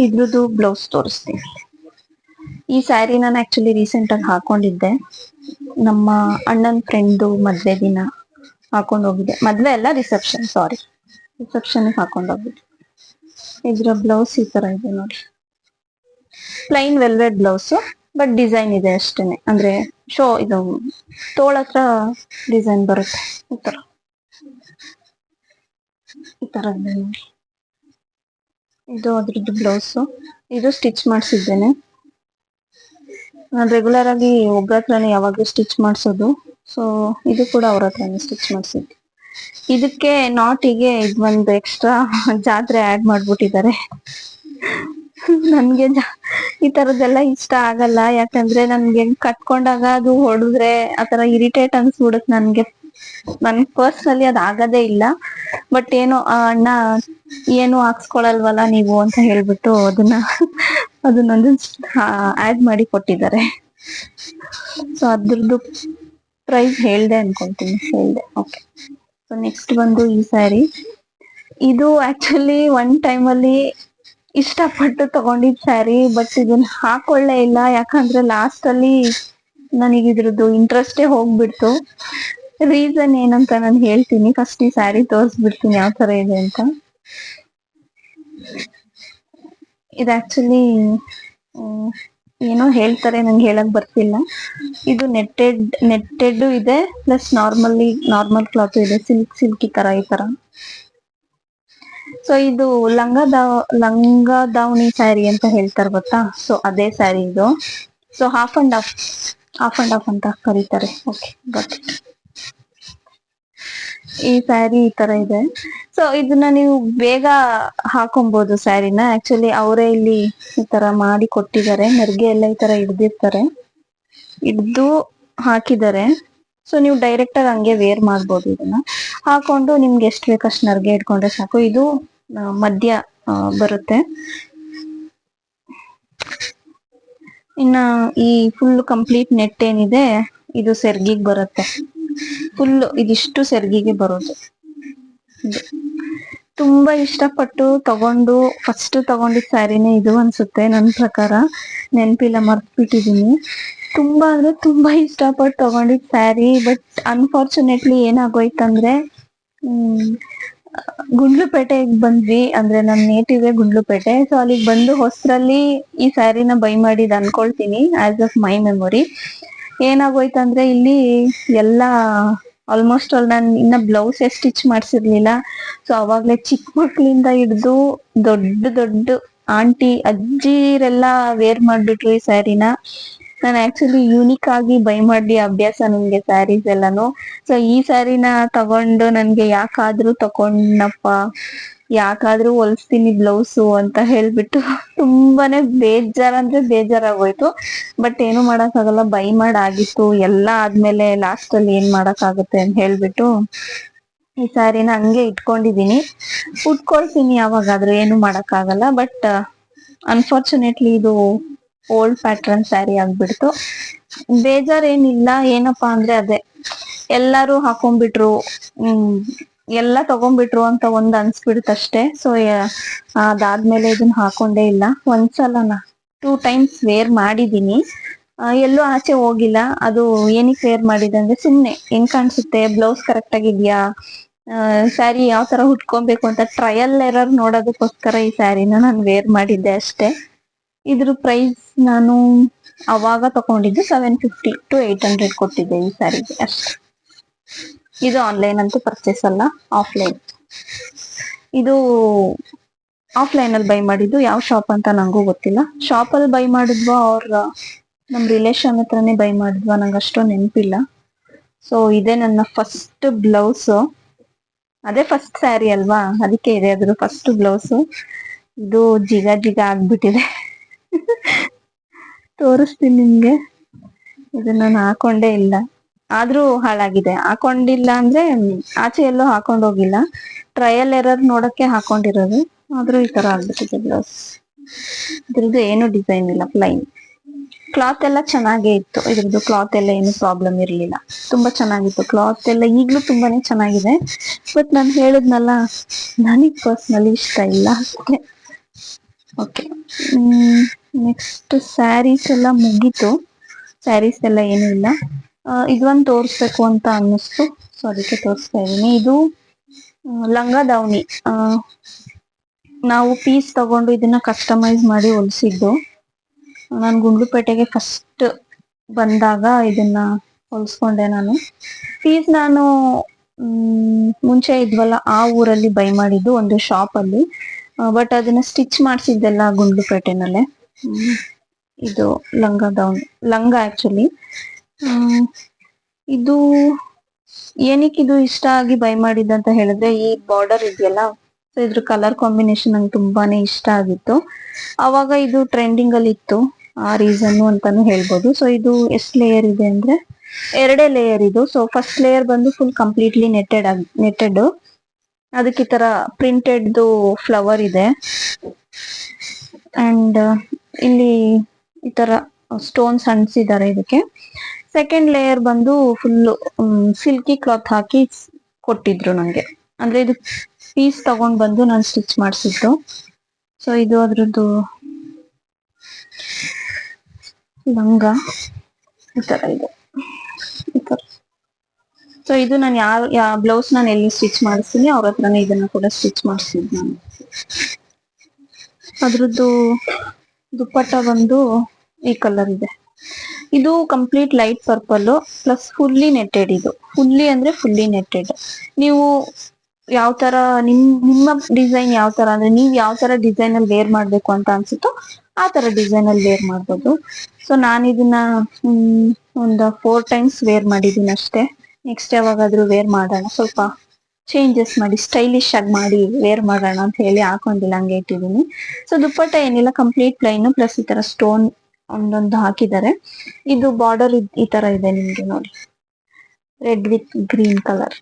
ಇದ್ರದ್ದು ಬ್ಲೌಸ್ ತೋರಿಸ್ತೀನಿ. ಈ ಸ್ಯಾರಿ ನಾನು ಆಕ್ಚುಲಿ ರೀಸೆಂಟ್ ಆಗಿ ಹಾಕೊಂಡಿದ್ದೆ, ನಮ್ಮ ಅಣ್ಣನ ಫ್ರೆಂಡು ಮದ್ವೆ ದಿನ ಹಾಕೊಂಡು ಹೋಗಿದ್ದೆ. ಮದ್ವೆ ಅಲ್ಲ, ರಿಸೆಪ್ಷನ್, ಸಾರಿ, ರಿಸೆಪ್ಷನ್ ಹಾಕೊಂಡು ಹೋಗಿದ್ದೆ. ಇದ್ರ ಬ್ಲೌಸ್ ಈ ತರ ಇದೆ ನೋಡಿ, plain velvet blouse, but design ಇದೆ ಅಷ್ಟೇನೆ. ಅಂದ್ರೆ ಇದು ತೋಳ ಹತ್ರ ಡಿಸೈನ್ ಬರುತ್ತೆ ಈ ತರ. ಈ ತರ ಇದೆ ನೋಡಿ. ಇದು ಅದ್ರದ್ದು ಬ್ಲೌಸ್. ಇದು ಸ್ಟಿಚ್ ಮಾಡಿಸಿದ್ದೇನೆ. ನಾನು ರೆಗ್ಯುಲರ್ ಆಗಿ ಒಬ್ಬರ ಹತ್ರನೇ ಯಾವಾಗ್ಲೂ ಸ್ಟಿಚ್ ಮಾಡಿಸೋದು. ಸೊ ಇದು ಕೂಡ ಅವ್ರ ಹತ್ರನೇ ಸ್ಟಿಚ್ ಮಾಡಿಸಿದ್ದೆ. ಇದಕ್ಕೆ ನಾಟಿಗೆ ಒಂದು ಎಕ್ಸ್ಟ್ರಾ ಜಾತ್ರೆ ಆಡ್ ಮಾಡ್ಬಿಟ್ಟಿದ್ದಾರೆ. ನನ್ಗೆ ಈ ತರದ್ದೆಲ್ಲ ಇಷ್ಟ ಆಗಲ್ಲ, ಯಾಕಂದ್ರೆ ನನ್ಗೆ ಕಟ್ಕೊಂಡಾಗ ಅದು ಹೊಡೆದ್ರೆ ಆತರ ಇರಿಟೇಟ್ ಅನ್ಸ್ಬಿಡುತ್ತೆ ನನ್ಗೆ. ನನ್ ಪರ್ಸ್ನಲಿ ಅದ್ ಆಗದೇ ಇಲ್ಲ. ಬಟ್ ಏನೋ ಅಣ್ಣ ಏನು ಹಾಕ್ಸ್ಕೊಳಲ್ವಲ್ಲ ನೀವು ಅಂತ ಹೇಳ್ಬಿಟ್ಟು ಅದನ್ನೊಂದು ಆಡ್ ಮಾಡಿ ಕೊಟ್ಟಿದ್ದಾರೆ. ಸೊ ಅದ್ರದ್ದು ಪ್ರೈಸ್ ಹೇಳ್ದೆ ಅನ್ಕೊಂತೀನಿ, ಹೇಳ್ದೆ. ಓಕೆ. ಸೊ ನೆಕ್ಸ್ಟ್ ಬಂದು ಈ ಸ್ಯಾರಿ. ಇದು ಆಕ್ಚುಲಿ ಒನ್ ಟೈಮ್ ಅಲ್ಲಿ ಇಷ್ಟಪಟ್ಟು ತಗೊಂಡಿದ್ ಸ್ಯಾರಿ, ಬಟ್ ಇದನ್ನ ಹಾಕೊಳ್ಳೇ ಇಲ್ಲ. ಯಾಕಂದ್ರೆ ಲಾಸ್ಟ್ ಅಲ್ಲಿ ನನಗೆ ಇದ್ರದ್ದು ಇಂಟ್ರೆಸ್ಟೇ ಹೋಗ್ಬಿಡ್ತು. ರೀಸನ್ ಏನಂತ ನಾನು ಹೇಳ್ತೀನಿ. ಫಸ್ಟ್ ಈ ಸ್ಯಾರಿ ತೋರಿಸ್ಬಿಡ್ತೀನಿ ಯಾವ ತರ ಇದೆ ಅಂತ. ಇದು ಆಕ್ಚುಲಿ ಏನೋ ಹೇಳ್ತಾರೆ, ನಂಗೆ ಹೇಳಕ್ ಬರ್ತಿಲ್ಲ. ಇದು ನೆಟ್ಟೆಡ್ ಇದೆ, ಪ್ಲಸ್ ನಾರ್ಮಲ್ ಕ್ಲಾತ್ ಇದೆ, ಸಿಲ್ಕಿ ತರ ಈ ತರ. ಸೊ ಇದು ಲಂಗ ದಾವಣಿ ಸ್ಯಾರಿ ಅಂತ ಹೇಳ್ತಾರೆ ಗೊತ್ತಾ, ಸೊ ಅದೇ ಸ್ಯಾರಿ ಇದು. ಸೊ ಹಾಫ್ ಅಂಡ್ ಹಾಫ್ ಅಂತ ಕರೀತಾರೆ. ಓಕೆ, ಗೊತ್ತು. ಈ ಸ್ಯಾರಿ ಈ ತರ ಇದೆ. ಸೊ ಇದನ್ನ ನೀವು ಬೇಗ ಹಾಕೊಬಹುದು ಸ್ಯಾರಿನ. ಆಕ್ಚುಲಿ ಅವರೇ ಇಲ್ಲಿ ಈ ತರ ಮಾಡಿ ಕೊಟ್ಟಿದ್ದಾರೆ. ನೆರಿಗೆ ಎಲ್ಲ ಈ ತರ ಹಿಡ್ದಿರ್ತಾರೆ, ಹಿಡ್ದು ಹಾಕಿದ್ದಾರೆ. ಸೊ ನೀವು ಡೈರೆಕ್ಟ್ ಆಗಿ ಹಂಗೆ ವೇರ್ ಮಾಡ್ಬೋದು. ಇದನ್ನ ಹಾಕೊಂಡು ನಿಮ್ಗೆ ಎಷ್ಟು ಬೇಕಷ್ಟು ನರ್ಗೆ ಇಟ್ಕೊಂಡ್ರೆ ಸಾಕು. ಇದು ಮಧ್ಯ ಬರುತ್ತೆ. ಇನ್ನ ಈ ಫುಲ್ ಕಂಪ್ಲೀಟ್ ನೆಟ್ ಏನಿದೆ ಇದು ಸೆರ್ಗಿಗ್ ಬರುತ್ತೆ. ಫುಲ್ ಇದಿಷ್ಟು ಸೆರ್ಗಿಗೆ ಬರೋದು. ತುಂಬಾ ಇಷ್ಟಪಟ್ಟು ತಗೊಂಡು ಫಸ್ಟ್ ತಗೊಂಡಿದ್ ಸ್ಯಾರಿನೇ ಇದು ಅನ್ಸುತ್ತೆ ನನ್ ಪ್ರಕಾರ, ನೆನ್ಪಿಲ್ಲ, ಮರ್ತ್ಬಿಟ್ಟಿದೀನಿ. ತುಂಬಾ ಅಂದ್ರೆ ತುಂಬಾ ಇಷ್ಟಪಟ್ಟು ತಗೊಂಡಿದ್ ಸ್ಯಾರಿ. ಬಟ್ ಅನ್ಫಾರ್ಚುನೇಟ್ಲಿ ಏನಾಗೋಯ್ತಂದ್ರೆ ಗುಂಡ್ಲುಪೇಟೆಗೆ ಬಂದ್ವಿ, ಅಂದ್ರೆ ನಮ್ ನೇಟಿವ್ ಗುಂಡ್ಲುಪೇಟೆ. ಸೊ ಅಲ್ಲಿಗೆ ಬಂದು ಹೊಸರಲ್ಲಿ ಈ ಸ್ಯಾರಿನ ಬೈ ಮಾಡಿದ್ ಅನ್ಕೊಳ್ತೀನಿ, ಆಸ್ ಆಫ್ ಮೈ ಮೆಮೊರಿ. ಏನಾಗೋಯ್ತಂದ್ರೆ ಇಲ್ಲಿ ಎಲ್ಲಾ ಆಲ್ಮೋಸ್ಟ್ ಆಲ್ ನಾನು ಇನ್ನ ಬ್ಲೌಸ್ ಸ್ಟಿಚ್ ಮಾಡ್ಸಿರ್ಲಿಲ್ಲ. ಸೊ ಅವಾಗ್ಲೇ ಚಿಕ್ಕ ಮಕ್ಳಿಂದ ಹಿಡ್ದು ದೊಡ್ಡ ದೊಡ್ಡ ಆಂಟಿ ಅಜ್ಜಿರೆಲ್ಲ ವೇರ್ ಮಾಡ್ಬಿಟ್ರು ಈ ಸ್ಯಾರಿನ. ನಾನು ಆಕ್ಚುಲಿ ಯೂನಿಕ್ ಆಗಿ ಬೈ ಮಾಡಿ ಅಭ್ಯಾಸ ನನ್ಗೆ ಸ್ಯಾರೀಸ್ ಎಲ್ಲಾನು. ಸೊ ಈ ಸ್ಯಾರಿನ ತಗೊಂಡು ನನ್ಗೆ ಯಾಕಾದ್ರೂ ತಕೊಂಡ್ನಪ್ಪ, ಯಾಕಾದ್ರೂ ಹೊಲ್ಸ್ತೀನಿ ಬ್ಲೌಸು ಅಂತ ಹೇಳ್ಬಿಟ್ಟು ತುಂಬಾನೇ ಬೇಜಾರಂದ್ರೆ ಬೇಜಾರಾಗೋಯ್ತು. ಬಟ್ ಏನು ಮಾಡಕ್ಕಾಗಲ್ಲ, ಬೈ ಮಾಡಾಗಿತ್ತು. ಎಲ್ಲ ಆದ್ಮೇಲೆ ಲಾಸ್ಟ್ ಅಲ್ಲಿ ಏನ್ ಮಾಡಕ್ಕಾಗುತ್ತೆ ಅಂತ ಹೇಳ್ಬಿಟ್ಟು ಈ ಸ್ಯಾರಿನ ಹಂಗೆ ಇಟ್ಕೊಂಡಿದೀನಿ. ಉಟ್ಕೊಳ್ತೀನಿ ಯಾವಾಗಾದ್ರೂ, ಏನು ಮಾಡಕ್ಕಾಗಲ್ಲ. ಬಟ್ ಅನ್ಫಾರ್ಚುನೇಟ್ಲಿ ಇದು ಓಲ್ಡ್ ಪ್ಯಾಟ್ರನ್ ಸ್ಯಾರಿ ಆಗ್ಬಿಡ್ತು. ಬೇಜಾರೇನಿಲ್ಲ, ಏನಪ್ಪಾ ಅಂದ್ರೆ ಅದೇ ಎಲ್ಲಾರು ಹಾಕೊಂಡ್ಬಿಟ್ರು, ಎಲ್ಲ ತಗೊಂಡ್ಬಿಟ್ರು ಅಂತ ಒಂದ್ ಅನ್ಸ್ಬಿಡುತ್ತಷ್ಟೇ. ಸೊ ಅದಾದ್ಮೇಲೆ ಇದನ್ನ ಹಾಕೊಂಡೇ ಇಲ್ಲ. ಒಂದ್ಸಲನ 2 times ವೇರ್ ಮಾಡಿದೀನಿ, ಎಲ್ಲೂ ಆಚೆ ಹೋಗಿಲ್ಲ. ಅದು ಏನಕ್ಕೆ ವೇರ್ ಮಾಡಿದೆ ಅಂದ್ರೆ ಸುಮ್ನೆ ಹೆಂಗ್ ಕಾಣಿಸುತ್ತೆ, ಬ್ಲೌಸ್ ಕರೆಕ್ಟ್ ಆಗಿದ್ಯಾ, ಸ್ಯಾರಿ ಯಾವ ತರ ಉಟ್ಕೊಬೇಕು ಅಂತ ಟ್ರಯಲ್ ಎರರ್ ನೋಡೋದಕ್ಕೋಸ್ಕರ ಈ ಸ್ಯಾರಿನ ನಾನು ವೇರ್ ಮಾಡಿದ್ದೆ ಅಷ್ಟೇ. ಇದ್ರ ಪ್ರೈಸ್ ನಾನು ಅವಾಗ ತಗೊಂಡಿದ್ದು 750 to 800 ಕೊಟ್ಟಿದ್ದೆ ಈ ಸ್ಯಾರಿಗೆ ಅಷ್ಟೇ. ಇದು ಆನ್ಲೈನ್ ಅಂತೂ ಪರ್ಚೇಸ್ ಅಲ್ಲ, ಆಫ್ಲೈನ್. ಇದು ಆಫ್ಲೈನ್ ಅಲ್ಲಿ ಬೈ ಮಾಡಿದ್ದು. ಯಾವ ಶಾಪ್ ಅಂತ ನಂಗೂ ಗೊತ್ತಿಲ್ಲ. ಶಾಪ್ ಅಲ್ಲಿ ಬೈ ಮಾಡಿದ್ವಾ ಅವ್ರ ನಮ್ ರಿಲೇಶನ್ ಹತ್ರನೇ ಬೈ ಮಾಡಿದ್ವಾ ನಂಗೆ ಅಷ್ಟೊಂದು ನೆನಪಿಲ್ಲ. ಸೊ ಇದೇ ನನ್ನ ಫಸ್ಟ್ ಬ್ಲೌಸ್. ಅದೇ ಫಸ್ಟ್ ಸ್ಯಾರಿ ಅಲ್ವಾ, ಅದಕ್ಕೆ ಇದೆ ಅದ್ರ ಫಸ್ಟ್ ಬ್ಲೌಸ್. ಇದು ಜಿಗ ಜಿಗ ಆಗ್ಬಿಟ್ಟಿದೆ. ತೋರಿಸ್ತೀನಿ ನಿಮ್ಗೆ. ಇದನ್ನ ನಾನು ಹಾಕೊಂಡೇ ಇಲ್ಲ, ಆದ್ರೂ ಹಾಳಾಗಿದೆ. ಹಾಕೊಂಡಿಲ್ಲ ಅಂದ್ರೆ ಆಚೆ ಎಲ್ಲೋ ಹಾಕೊಂಡ್ ಹೋಗಿಲ್ಲ, ಟ್ರಯಲ್ ಎರರ್ ನೋಡಕ್ಕೆ ಹಾಕೊಂಡಿರೋದು. ಆದ್ರೂ ಈ ತರ ಆಗ್ಬಿಟ್ಟಿದೆ ಬ್ಲೌಸ್. ಇದ್ರದ್ದು ಏನು ಡಿಸೈನ್ ಇಲ್ಲ, ಪ್ಲೈನ್. ಕ್ಲಾತ್ ಎಲ್ಲ ಚೆನ್ನಾಗೇ ಇತ್ತು. ಇದ್ರದ್ದು ಕ್ಲಾತ್ ಎಲ್ಲ ಏನು ಪ್ರಾಬ್ಲಮ್ ಇರ್ಲಿಲ್ಲ, ತುಂಬಾ ಚೆನ್ನಾಗಿತ್ತು ಕ್ಲಾತ್ ಎಲ್ಲ. ಈಗ್ಲೂ ತುಂಬಾನೇ ಚೆನ್ನಾಗಿದೆ. ಬಟ್ ನಾನು ಹೇಳಿದ್ನಲ್ಲ, ನನಗ್ ಪರ್ಸ್ನಲಿ ಇಷ್ಟ ಇಲ್ಲ ಅಷ್ಟೇ. ಓಕೆ, ನೆಕ್ಸ್ಟ್ ಸ್ಯಾರೀಸ್ ಎಲ್ಲ ಮುಗೀತು. ಸ್ಯಾರೀಸ್ ಎಲ್ಲ ಏನೂ ಇಲ್ಲ. ಇದೊಂದು ತೋರಿಸ್ಬೇಕು ಅಂತ ಅನ್ನಿಸ್ತು, ಸೊ ಅದಕ್ಕೆ ತೋರಿಸ್ತಾ ಇದೀನಿ. ಇದು ಲಂಗ ದಾವಣಿ. ನಾವು ಪೀಸ್ ತಗೊಂಡು ಇದನ್ನ ಕಸ್ಟಮೈಸ್ ಮಾಡಿ ಹೊಲ್ಸಿದ್ದು. ನಾನು ಗುಂಡ್ಲುಪೇಟೆಗೆ ಫಸ್ಟ್ ಬಂದಾಗ ಇದನ್ನ ಹೊಲ್ಸ್ಕೊಂಡೆ ನಾನು. ಪೀಸ್ ನಾನು ಮುಂಚೆ ಇದ್ವಲ್ಲ ಆ ಊರಲ್ಲಿ ಬೈ ಮಾಡಿದ್ದು ಒಂದು ಶಾಪ್ ಅಲ್ಲಿ. ಬಟ್ ಅದನ್ನ ಸ್ಟಿಚ್ ಮಾಡಿಸಿದ್ದೆಲ್ಲ ಗುಂಡ್ಲುಪೇಟೆನಲ್ಲೇ. ಇದು ಲಂಗ ದಾವಣಿ, ಲಂಗ ಆಕ್ಚುಲಿ. ಇದು ಏನಕ್ಕೆ ಇದು ಇಷ್ಟ ಆಗಿ ಬೈ ಮಾಡಿದ್ದಂತ ಹೇಳಿದ್ರೆ, ಈ ಬಾರ್ಡರ್ ಇದೆಯಲ್ಲ, ಸೊ ಇದ್ರ ಕಲರ್ ಕಾಂಬಿನೇಷನ್ ನಂಗೆ ತುಂಬಾನೇ ಇಷ್ಟ ಆಗಿತ್ತು. ಅವಾಗ ಇದು ಟ್ರೆಂಡಿಂಗ್ ಅಲ್ಲಿ ಇತ್ತು, ಆ ರೀಸನ್ ಅಂತಾನು ಹೇಳ್ಬೋದು. ಸೊ ಇದು ಎಷ್ಟು ಲೇಯರ್ ಇದೆ ಅಂದ್ರೆ 2 ಲೇಯರ್ ಇದು. ಸೊ ಫಸ್ಟ್ ಲೇಯರ್ ಬಂದು ಫುಲ್ ಕಂಪ್ಲೀಟ್ಲಿ ನೆಟ್ಟೆಡ್. ಅದಕ್ಕೆ ಈ ತರ ಪ್ರಿಂಟೆಡ್ ಫ್ಲವರ್ ಇದೆ. ಅಂಡ್ ಇಲ್ಲಿ ಈ ತರ ಸ್ಟೋನ್ಸ್ ಅಂಟಿಸಿದ್ದಾರೆ ಇದಕ್ಕೆ. ಸೆಕೆಂಡ್ ಲೇಯರ್ ಬಂದು ಫುಲ್ ಸಿಲ್ಕಿ ಕ್ಲಾತ್ ಹಾಕಿ ಕೊಟ್ಟಿದ್ರು ನಂಗೆ. ಅಂದ್ರೆ ಇದು ಪೀಸ್ ತಗೊಂಡ್ ಬಂದು ನಾನು ಸ್ಟಿಚ್ ಮಾಡಿಸಿದ್ದು. ಸೊ ಇದು ಅದ್ರದ್ದು ಲಂಗ ಈ ತರ ಇದೆ, ಈ ತರ. ಸೊ ಇದು ನಾನು ಯಾವ ಬ್ಲೌಸ್ ನಾನು ಎಲ್ಲಿ ಸ್ಟಿಚ್ ಮಾಡಿಸ್ತೀನಿ ಅವ್ರ ಹತ್ರನೇ ಇದನ್ನ ಕೂಡ ಸ್ಟಿಚ್ ಮಾಡಿಸಿದ್ ನಾನು. ಅದ್ರದ್ದು ದುಪ್ಪಟ್ಟ ಬಂದು ಈ ಕಲರ್ ಇದೆ. ಇದು complete light purple plus fully netted. ಇದು ಫುಲ್ಲಿ ಅಂದ್ರೆ ಫುಲ್ಲಿ ನೆಟ್ಟೆಡ್. ನೀವು ಯಾವ ತರ ನಿಮ್ಮ ಡಿಸೈನ್ ಯಾವ ತರ ಅಂದ್ರೆ ನೀವ್ ಯಾವ ತರ ಡಿಸೈನ್ ಅಲ್ಲಿ ವೇರ್ ಮಾಡ್ಬೇಕು ಅಂತ ಅನ್ಸುತ್ತೋ ಆ ತರ ಡಿಸೈನ್ ಅಲ್ಲಿ ವೇರ್ ಮಾಡ್ಬೋದು. ಸೊ ನಾನು ಇದನ್ನ ಒಂದು 4 times ವೇರ್ ಮಾಡಿದೀನಿ ಅಷ್ಟೇ. ನೆಕ್ಸ್ಟ್ ಯಾವಾಗಾದ್ರೂ ವೇರ್ ಮಾಡೋಣ, ಸ್ವಲ್ಪ ಚೇಂಜಸ್ ಮಾಡಿ ಸ್ಟೈಲಿಶ್ ಆಗಿ ಮಾಡಿ ವೇರ್ ಮಾಡೋಣ ಅಂತ ಹೇಳಿ ಹಾಕೊಂಡಿಲ್ಲ, ಹಂಗೆ ಇಟ್ಟಿದೀನಿ. ಸೊ ದುಪ್ಪಟ್ಟ ಏನಿಲ್ಲ, ಕಂಪ್ಲೀಟ್ ಪ್ಲೈನ್ ಪ್ಲಸ್ ಈ ತರ ಸ್ಟೋನ್ ಒಂದೊಂದು ಹಾಕಿದ್ದಾರೆ. ಇದು ಬಾರ್ಡರ್ ಈ ತರ ಇದೆ ನಿಮ್ಗೆ ನೋಡಿ. Red with green colour.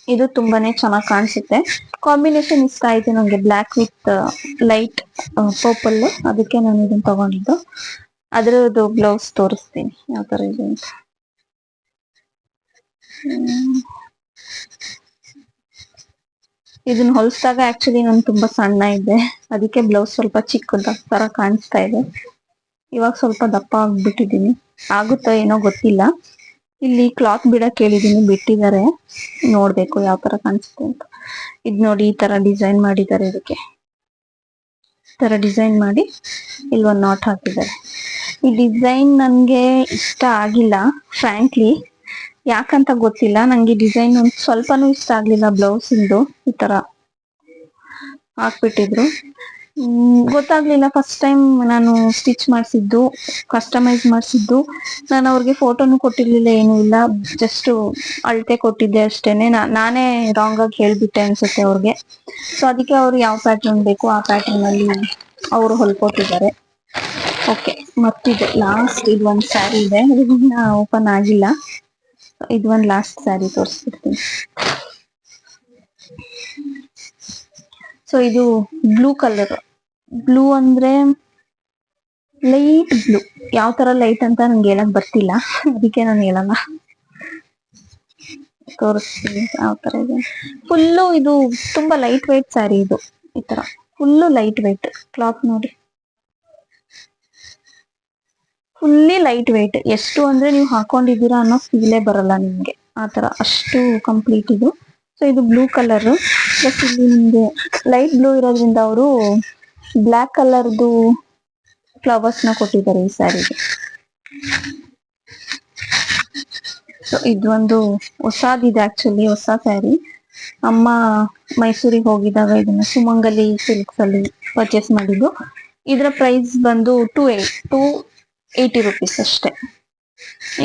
ಇದು ತುಂಬಾನೇ ಚೆನ್ನಾಗಿ ಕಾಣಿಸುತ್ತೆ. ಕಾಂಬಿನೇಷನ್ ಇಷ್ಟ ಆಯ್ತು ನಂಗೆ, ಬ್ಲ್ಯಾಕ್ ವಿತ್ ಲೈಟ್ ಪರ್ಪಲ್. ಅದಕ್ಕೆ ನಾನು ಇದನ್ನ ತಗೊಂಡಿದ್ದು. ಅದರದ್ದು ಬ್ಲೌಸ್ ತೋರಿಸ್ತೀನಿ ಯಾವ ತರ ಇದೆ ಅಂತ. ಇದನ್ನ ಹೊಲಿಸಿದಾಗ ಆಕ್ಚುಲಿ ನಾನು ತುಂಬಾ ಸಣ್ಣ ಇದ್ದೆ, ಅದಕ್ಕೆ ಬ್ಲೌಸ್ ಸ್ವಲ್ಪ ಚಿಕ್ಕದ ತರ ಕಾಣಿಸ್ತಾ ಇದೆ. ಇವಾಗ ಸ್ವಲ್ಪ ದಪ್ಪ ಆಗ್ಬಿಟ್ಟಿದೀನಿ, ಆಗುತ್ತೋ ಏನೋ ಗೊತ್ತಿಲ್ಲ. ಇಲ್ಲಿ ಕ್ಲಾತ್ ಬಿಡಕ್ ಹೇಳಿದೀನಿ, ಬಿಟ್ಟಿದ್ದಾರೆ, ನೋಡ್ಬೇಕು ಯಾವ ತರ ಕಾಣಿಸುತ್ತೆ ಅಂತ. ಇದ್ ನೋಡಿ ಈ ತರ ಡಿಸೈನ್ ಮಾಡಿದ್ದಾರೆ. ಇದಕ್ಕೆ ಈ ತರ ಡಿಸೈನ್ ಮಾಡಿ ಇಲ್ಲಿ ಒಂದು ನಾಟ್ ಹಾಕಿದ್ದಾರೆ. ಈ ಡಿಸೈನ್ ನನ್ಗೆ ಇಷ್ಟ ಆಗಿಲ್ಲ ಫ್ರಾಂಕ್ಲಿ, ಯಾಕಂತ ಗೊತ್ತಿಲ್ಲ. ನಂಗೆ ಡಿಸೈನ್ ಒಂದ್ ಸ್ವಲ್ಪನೂ ಇಷ್ಟ ಆಗ್ಲಿಲ್ಲ. ಬ್ಲೌಸ್ ಇಂದು ಈ ತರ ಹಾಕ್ಬಿಟ್ಟಿದ್ರು. ಗೊತ್ತಾಗ್ಲಿಲ್ಲ. ಫಸ್ಟ್ ಟೈಮ್ ನಾನು ಸ್ಟಿಚ್ ಮಾಡಿಸಿದ್ದು, ಕಸ್ಟಮೈಸ್ ಮಾಡಿಸಿದ್ದು. ನಾನು ಅವ್ರಿಗೆ ಫೋಟೋನು ಕೊಟ್ಟಿರ್ಲಿಲ್ಲ, ಏನೂ ಇಲ್ಲ. ಜಸ್ಟ್ ಅಳತೆ ಕೊಟ್ಟಿದ್ದೆ ಅಷ್ಟೇನೆ. ನಾನೇ ರಾಂಗ್ ಆಗಿ ಹೇಳ್ಬಿಟ್ಟೆ ಅನ್ಸುತ್ತೆ ಅವ್ರಿಗೆ. ಸೊ ಅದಕ್ಕೆ ಅವ್ರು ಯಾವ ಪ್ಯಾಟರ್ನ್ ಬೇಕು ಆ ಪ್ಯಾಟರ್ನ್ ಅಲ್ಲಿ ಅವರು ಹೊಲ್ಕೊಟ್ಟಿದ್ದಾರೆ. Okay, ಮತ್ತಿದೆ last. ಇದು ಒಂದ್ ಸ್ಯಾರಿ ಇದೆ, ಇದನ್ನ ಓಪನ್ ಆಗಿಲ್ಲ. ಇದು ಒಂದ್ ಲಾಸ್ಟ್ ಸ್ಯಾರಿ ತೋರಿಸ್ಬಿಡ್ತೀನಿ. ಸೊ ಇದು ಬ್ಲೂ ಕಲರ್. ಬ್ಲೂ ಅಂದ್ರೆ ಲೈಟ್ ಬ್ಲೂ. ಯಾವ ತರ ಲೈಟ್ ಅಂತ ನಂಗೆ ಹೇಳಕ್ ಬರ್ತಿಲ್ಲ, ಅದಕ್ಕೆ ನಾನು ಹೇಳಲ್ಲ. ತೋರಿಸ್ತೀನಿ ಯಾವ ತರ ಇದೆ. ಫುಲ್ಲು ಇದು ತುಂಬಾ ಲೈಟ್ ವೆಯ್ಟ್ ಸ್ಯಾರಿ. ಇದು ಈ ತರ ಫುಲ್ಲು ಲೈಟ್ ವೆಯ್ಟ್. ಕ್ಲಾತ್ ನೋಡಿ, ಫುಲ್ಲಿ ಲೈಟ್ ವೆಯ್ಟ್. ಎಷ್ಟು ಅಂದ್ರೆ ನೀವು ಹಾಕೊಂಡಿದ್ದೀರಾ ಅನ್ನೋ ಫೀಲೇ ಬರಲ್ಲ ನಿಮ್ಗೆ, ಆತರ ಅಷ್ಟು ಕಂಪ್ಲೀಟ್ ಇದು. ಸೊ ಇದು ಬ್ಲೂ ಕಲರ್ ಪ್ಲಸ್ ಇಲ್ಲಿ ನಿಮ್ಗೆ ಲೈಟ್ ಬ್ಲೂ ಇರೋದ್ರಿಂದ ಅವರು ಬ್ಲ್ಯಾಕ್ ಕಲರ್ದು ಫ್ಲವರ್ಸ್ ನ ಕೊಟ್ಟಿದ್ದಾರೆ ಈ ಸ್ಯಾರಿಗೆ. ಸೊ ಇದೊಂದು ಹೊಸದಿದೆ, ಆಕ್ಚುಲಿ ಹೊಸ ಸ್ಯಾರಿ. ಅಮ್ಮ ಮೈಸೂರಿಗೆ ಹೋಗಿದಾಗ ಇದನ್ನ ಸುಮಂಗಲಿ ಸಿಲ್ಕ್ಸ್ ಅಲ್ಲಿ ಪರ್ಚೇಸ್ ಮಾಡಿದ್ದು. ಇದರ ಪ್ರೈಸ್ ಬಂದು 280 rupees ಅಷ್ಟೇ.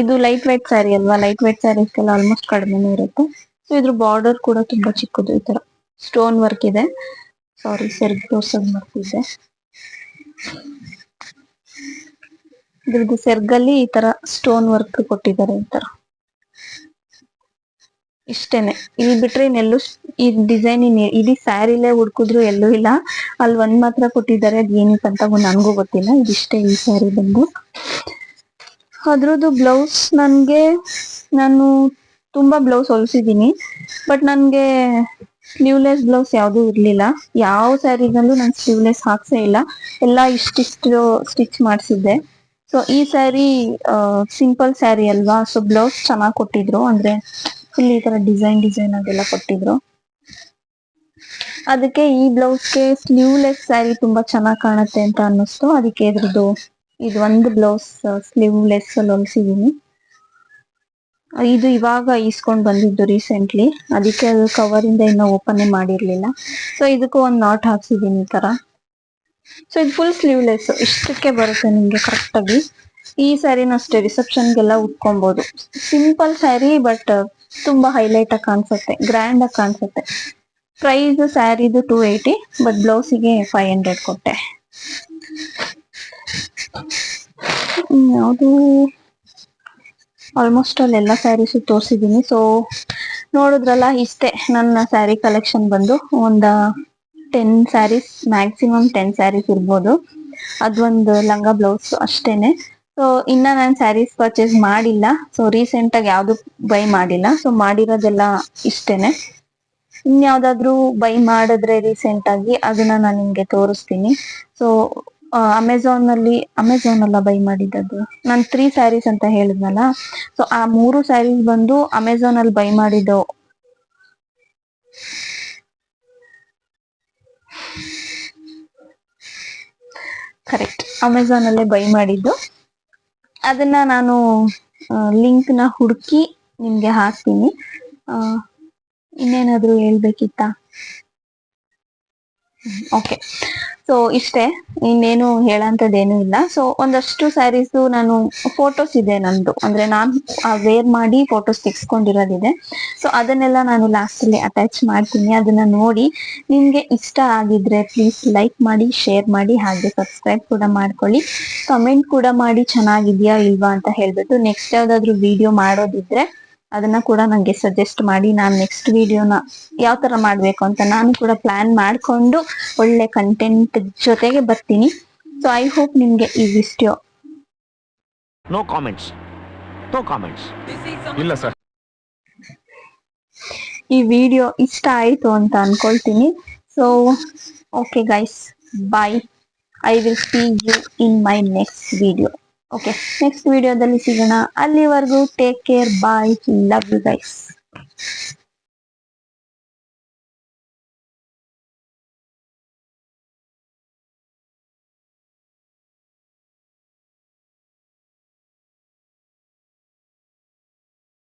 ಇದು ಲೈಟ್ ವೇಟ್ ಸ್ಯಾರಿ ಅಲ್ವಾ, ಲೈಟ್ ವೇಟ್ ಸ್ಯಾರೀಸ್ಗೆಲ್ಲ ಆಲ್ಮೋಸ್ಟ್ ಕಡಿಮೆನೇ ಇರುತ್ತೆ. ಸೊ ಇದ್ರ ಬಾರ್ಡರ್ ಕೂಡ ತುಂಬಾ ಚಿಕ್ಕದು, ಈ ತರ ಸ್ಟೋನ್ ವರ್ಕ್ ಇದೆ. ಸಾರಿ, ಸೆರ್ಗ್ ತೋರ್ಸೋದ್ ಮಾಡ್ತಿದ್ದೆ. ಇದ್ರದ್ದು ಸೆರ್ಗಲ್ಲಿ ಈ ತರ ಸ್ಟೋನ್ ವರ್ಕ್ ಕೊಟ್ಟಿದ್ದಾರೆ. ಈ ತರ ಇಷ್ಟೇನೆ. ಇಲ್ಲಿ ಬಿಟ್ರೆ ಇನ್ನೆಲ್ಲೂ ಈ ಡಿಸೈನ್ ಇಡೀ ಸ್ಯಾರಿಲೇ ಹುಡ್ಕುದ್ರು ಎಲ್ಲೂ ಇಲ್ಲ. ಅಲ್ಲಿ ಒಂದ್ ಮಾತ್ರ ಕೊಟ್ಟಿದ್ದಾರೆ, ಅದ್ ಏನಕ್ಕಂತ ನನ್ಗೂ ಗೊತ್ತಿಲ್ಲ. ಇದಿಷ್ಟೇ ಈ ಸ್ಯಾರಿ ಬಂದು. ಅದ್ರದ್ದು ಬ್ಲೌಸ್ ನಾನು ತುಂಬಾ ಬ್ಲೌಸ್ ಹೊಲ್ಸಿದೀನಿ, ಬಟ್ ನನ್ಗೆ ಸ್ಲೀವ್ಲೆಸ್ ಬ್ಲೌಸ್ ಯಾವ್ದು ಇರ್ಲಿಲ್ಲ. ಯಾವ ಸ್ಯಾರಿಗಲ್ಲೂ ನಾನು ಸ್ಲೀವ್ಲೆಸ್ ಹಾಕ್ಸೇ ಇಲ್ಲ, ಎಲ್ಲ ಇಷ್ಟಿಷ್ಟು ಸ್ಟಿಚ್ ಮಾಡಿಸಿದ್ದೆ. ಸೊ ಈ ಸ್ಯಾರಿ ಸಿಂಪಲ್ ಸ್ಯಾರಿ ಅಲ್ವಾ, ಸೊ ಬ್ಲೌಸ್ ಚೆನ್ನಾಗಿ ಕೊಟ್ಟಿದ್ರು. ಅಂದ್ರೆ ಫುಲ್ ಈ ತರ ಡಿಸೈನ್ ಅದೆಲ್ಲ ಕೊಟ್ಟಿದ್ರು. ಅದಕ್ಕೆ ಈ ಬ್ಲೌಸ್ಗೆ ಸ್ಲೀವ್ಲೆಸ್ ಸ್ಯಾರಿ ತುಂಬಾ ಚೆನ್ನಾಗಿ ಕಾಣುತ್ತೆ ಅಂತ ಅನ್ನಿಸ್ತು. ಅದಕ್ಕೆ ಇದ್ರದ್ದು ಇದು ಒಂದು ಬ್ಲೌಸ್ ಸ್ಲೀವ್ಲೆಸ್ ಅಲ್ಲಿ ಹೊಲ್ಸಿದೀನಿ. ಇದು ಇವಾಗ ಈಸ್ಕೊಂಡ್ ಬಂದಿದ್ದು ರೀಸೆಂಟ್ಲಿ, ಅದಕ್ಕೆ ಕವರ್ ಇಂದ ಇನ್ನೂ ಓಪನ್ ಮಾಡಿರ್ಲಿಲ್ಲ. ಸೊ ಇದಕ್ಕೂ ಒಂದು ನಾಟ್ ಹಾಕ್ಸಿದೀನಿ ಈ ತರ. ಸೊ ಇದು ಫುಲ್ ಸ್ಲೀವ್ಲೆಸ್, ಇಷ್ಟಕ್ಕೆ ಬರುತ್ತೆ ನಿಮ್ಗೆ ಕರೆಕ್ಟ್ ಆಗಿ. ಈ ಸ್ಯಾರಿನ ಅಷ್ಟೇ ರಿಸೆಪ್ಷನ್ಗೆಲ್ಲ ಉಟ್ಕೊಬಹುದು. ಸಿಂಪಲ್ ಸ್ಯಾರಿ, ಬಟ್ ತುಂಬಾ ಹೈಲೈಟ್ ಆಗಿ ಕಾಣಿಸುತ್ತೆ, ಗ್ರ್ಯಾಂಡ್ ಆಗಿ ಕಾಣಿಸುತ್ತೆ. ಪ್ರೈಸ್ ಸ್ಯಾರಿದು 280, ಬಟ್ ಬ್ಲೌಸಿಗೆ 500 ಕೊಟ್ಟೆ. ಯಾವುದು ಆಲ್ಮೋಸ್ಟ್ ಅಲ್ಲೆಲ್ಲ ಸ್ಯಾರೀಸ್ ತೋರಿಸಿದೀನಿ. ಸೊ ನೋಡಿದ್ರಲ್ಲ, ಇಷ್ಟೇ ನನ್ನ ಸ್ಯಾರಿ ಕಲೆಕ್ಷನ್ ಬಂದು. ಒಂದ 10 ಸ್ಯಾರೀಸ್, ಮ್ಯಾಕ್ಸಿಮಮ್ 10 ಸ್ಯಾರೀಸ್ ಇರ್ಬೋದು. ಅದೊಂದು ಲಂಗ ಬ್ಲೌಸ್ ಅಷ್ಟೇನೆ. ಸೊ ಇನ್ನ ನಾನು ಸ್ಯಾರೀಸ್ ಪರ್ಚೇಸ್ ಮಾಡಿಲ್ಲ. ಸೊ ರೀಸೆಂಟ್ ಆಗಿ ಯಾವ್ದು ಬೈ ಮಾಡಿಲ್ಲ. ಸೊ ಮಾಡಿರೋದೆಲ್ಲ ಇಷ್ಟೇನೆ. ಇನ್ಯಾವ್ದಾದ್ರು ಬೈ ಮಾಡಿದ್ರೆ ರೀಸೆಂಟ್ ಆಗಿ ಅದನ್ನ ನಾನು ನಿಮ್ಗೆ ತೋರಿಸ್ತೀನಿ. ಸೊ ಅಮೆಝಾನ್ ಅಲ್ಲ ಬೈ ಮಾಡಿದ್ದು ನಾನು 3 ಸ್ಯಾರೀಸ್ ಅಂತ ಹೇಳಿದ್ನಲ್ಲ. ಸೊ ಆ 3 ಸ್ಯಾರೀಸ್ ಬಂದು ಅಮೆಝಾನ್ ಅಲ್ಲಿ ಬೈ ಮಾಡಿದ್ದು. ಕರೆಕ್ಟ್, ಅಮೆಝಾನ್ ಅಲ್ಲೇ ಬೈ ಮಾಡಿದ್ದು. ಅದನ್ನ ನಾನು ಲಿಂಕ್ ನ ಹುಡುಕಿ ನಿಮ್ಗೆ ಹಾಕ್ತೀನಿ. ಇನ್ನೇನಾದ್ರೂ ಹೇಳ್ಬೇಕಿತ್ತಾ? ಓಕೆ, ಸೊ ಇಷ್ಟೇ, ಇನ್ನೇನು ಹೇಳಂತದ್ದೇನು ಇಲ್ಲ. ಸೊ ಒಂದಷ್ಟು ಸ್ಯಾರೀಸ್ ನಾನು ಫೋಟೋಸ್ ಇದೆ ನಂದು, ಅಂದ್ರೆ ನಾನು ವೇರ್ ಮಾಡಿ ಫೋಟೋಸ್ ತೆಗೆಸ್ಕೊಂಡಿರೋದಿದೆ. ಸೊ ಅದನ್ನೆಲ್ಲ ನಾನು ಲಾಸ್ಟ್ ಅಲ್ಲಿ ಅಟ್ಯಾಚ್ ಮಾಡ್ತೀನಿ. ಅದನ್ನ ನೋಡಿ ನಿಮ್ಗೆ ಇಷ್ಟ ಆಗಿದ್ರೆ ಪ್ಲೀಸ್ ಲೈಕ್ ಮಾಡಿ, ಶೇರ್ ಮಾಡಿ, ಹಾಗೆ ಸಬ್ಸ್ಕ್ರೈಬ್ ಕೂಡ ಮಾಡ್ಕೊಳ್ಳಿ. ಕಮೆಂಟ್ ಕೂಡ ಮಾಡಿ ಚೆನ್ನಾಗಿದ್ಯಾ ಇಲ್ವಾ ಅಂತ ಹೇಳ್ಬಿಟ್ಟು. ನೆಕ್ಸ್ಟ್ ಯಾವ್ದಾದ್ರು ವಿಡಿಯೋ ಮಾಡೋದಿದ್ರೆ ಅದನ್ನ ಕೂಡ ನಂಗೆ ಸಜೆಸ್ಟ್ ಮಾಡಿ. ನಾನು ನೆಕ್ಸ್ಟ್ ವಿಡಿಯೋನ ಯಾವ ತರ ಮಾಡ್ಬೇಕು ಅಂತ ನಾನು ಕೂಡ ಪ್ಲಾನ್ ಮಾಡ್ಕೊಂಡು ಒಳ್ಳೆ ಕಂಟೆಂಟ್ ಜೊತೆಗೆ ಬರ್ತೀನಿ. ಸೊ ಐ ಹೋಪ್ ನಿಮ್ಗೆ ಈ video no comments, no comments. ಇಲ್ಲ ಸರ್. ಈ ವಿಡಿಯೋ ಇಷ್ಟ ಆಯ್ತು ಅಂತ ಅನ್ಕೊಳ್ತೀನಿ. So okay guys, bye. I will see you in my next video. Okay, next ವಿಡಿಯೋದಲ್ಲಿ ಸಿಗೋಣ. ಅಲ್ಲಿವರೆಗೂ take care, bye, love you guys.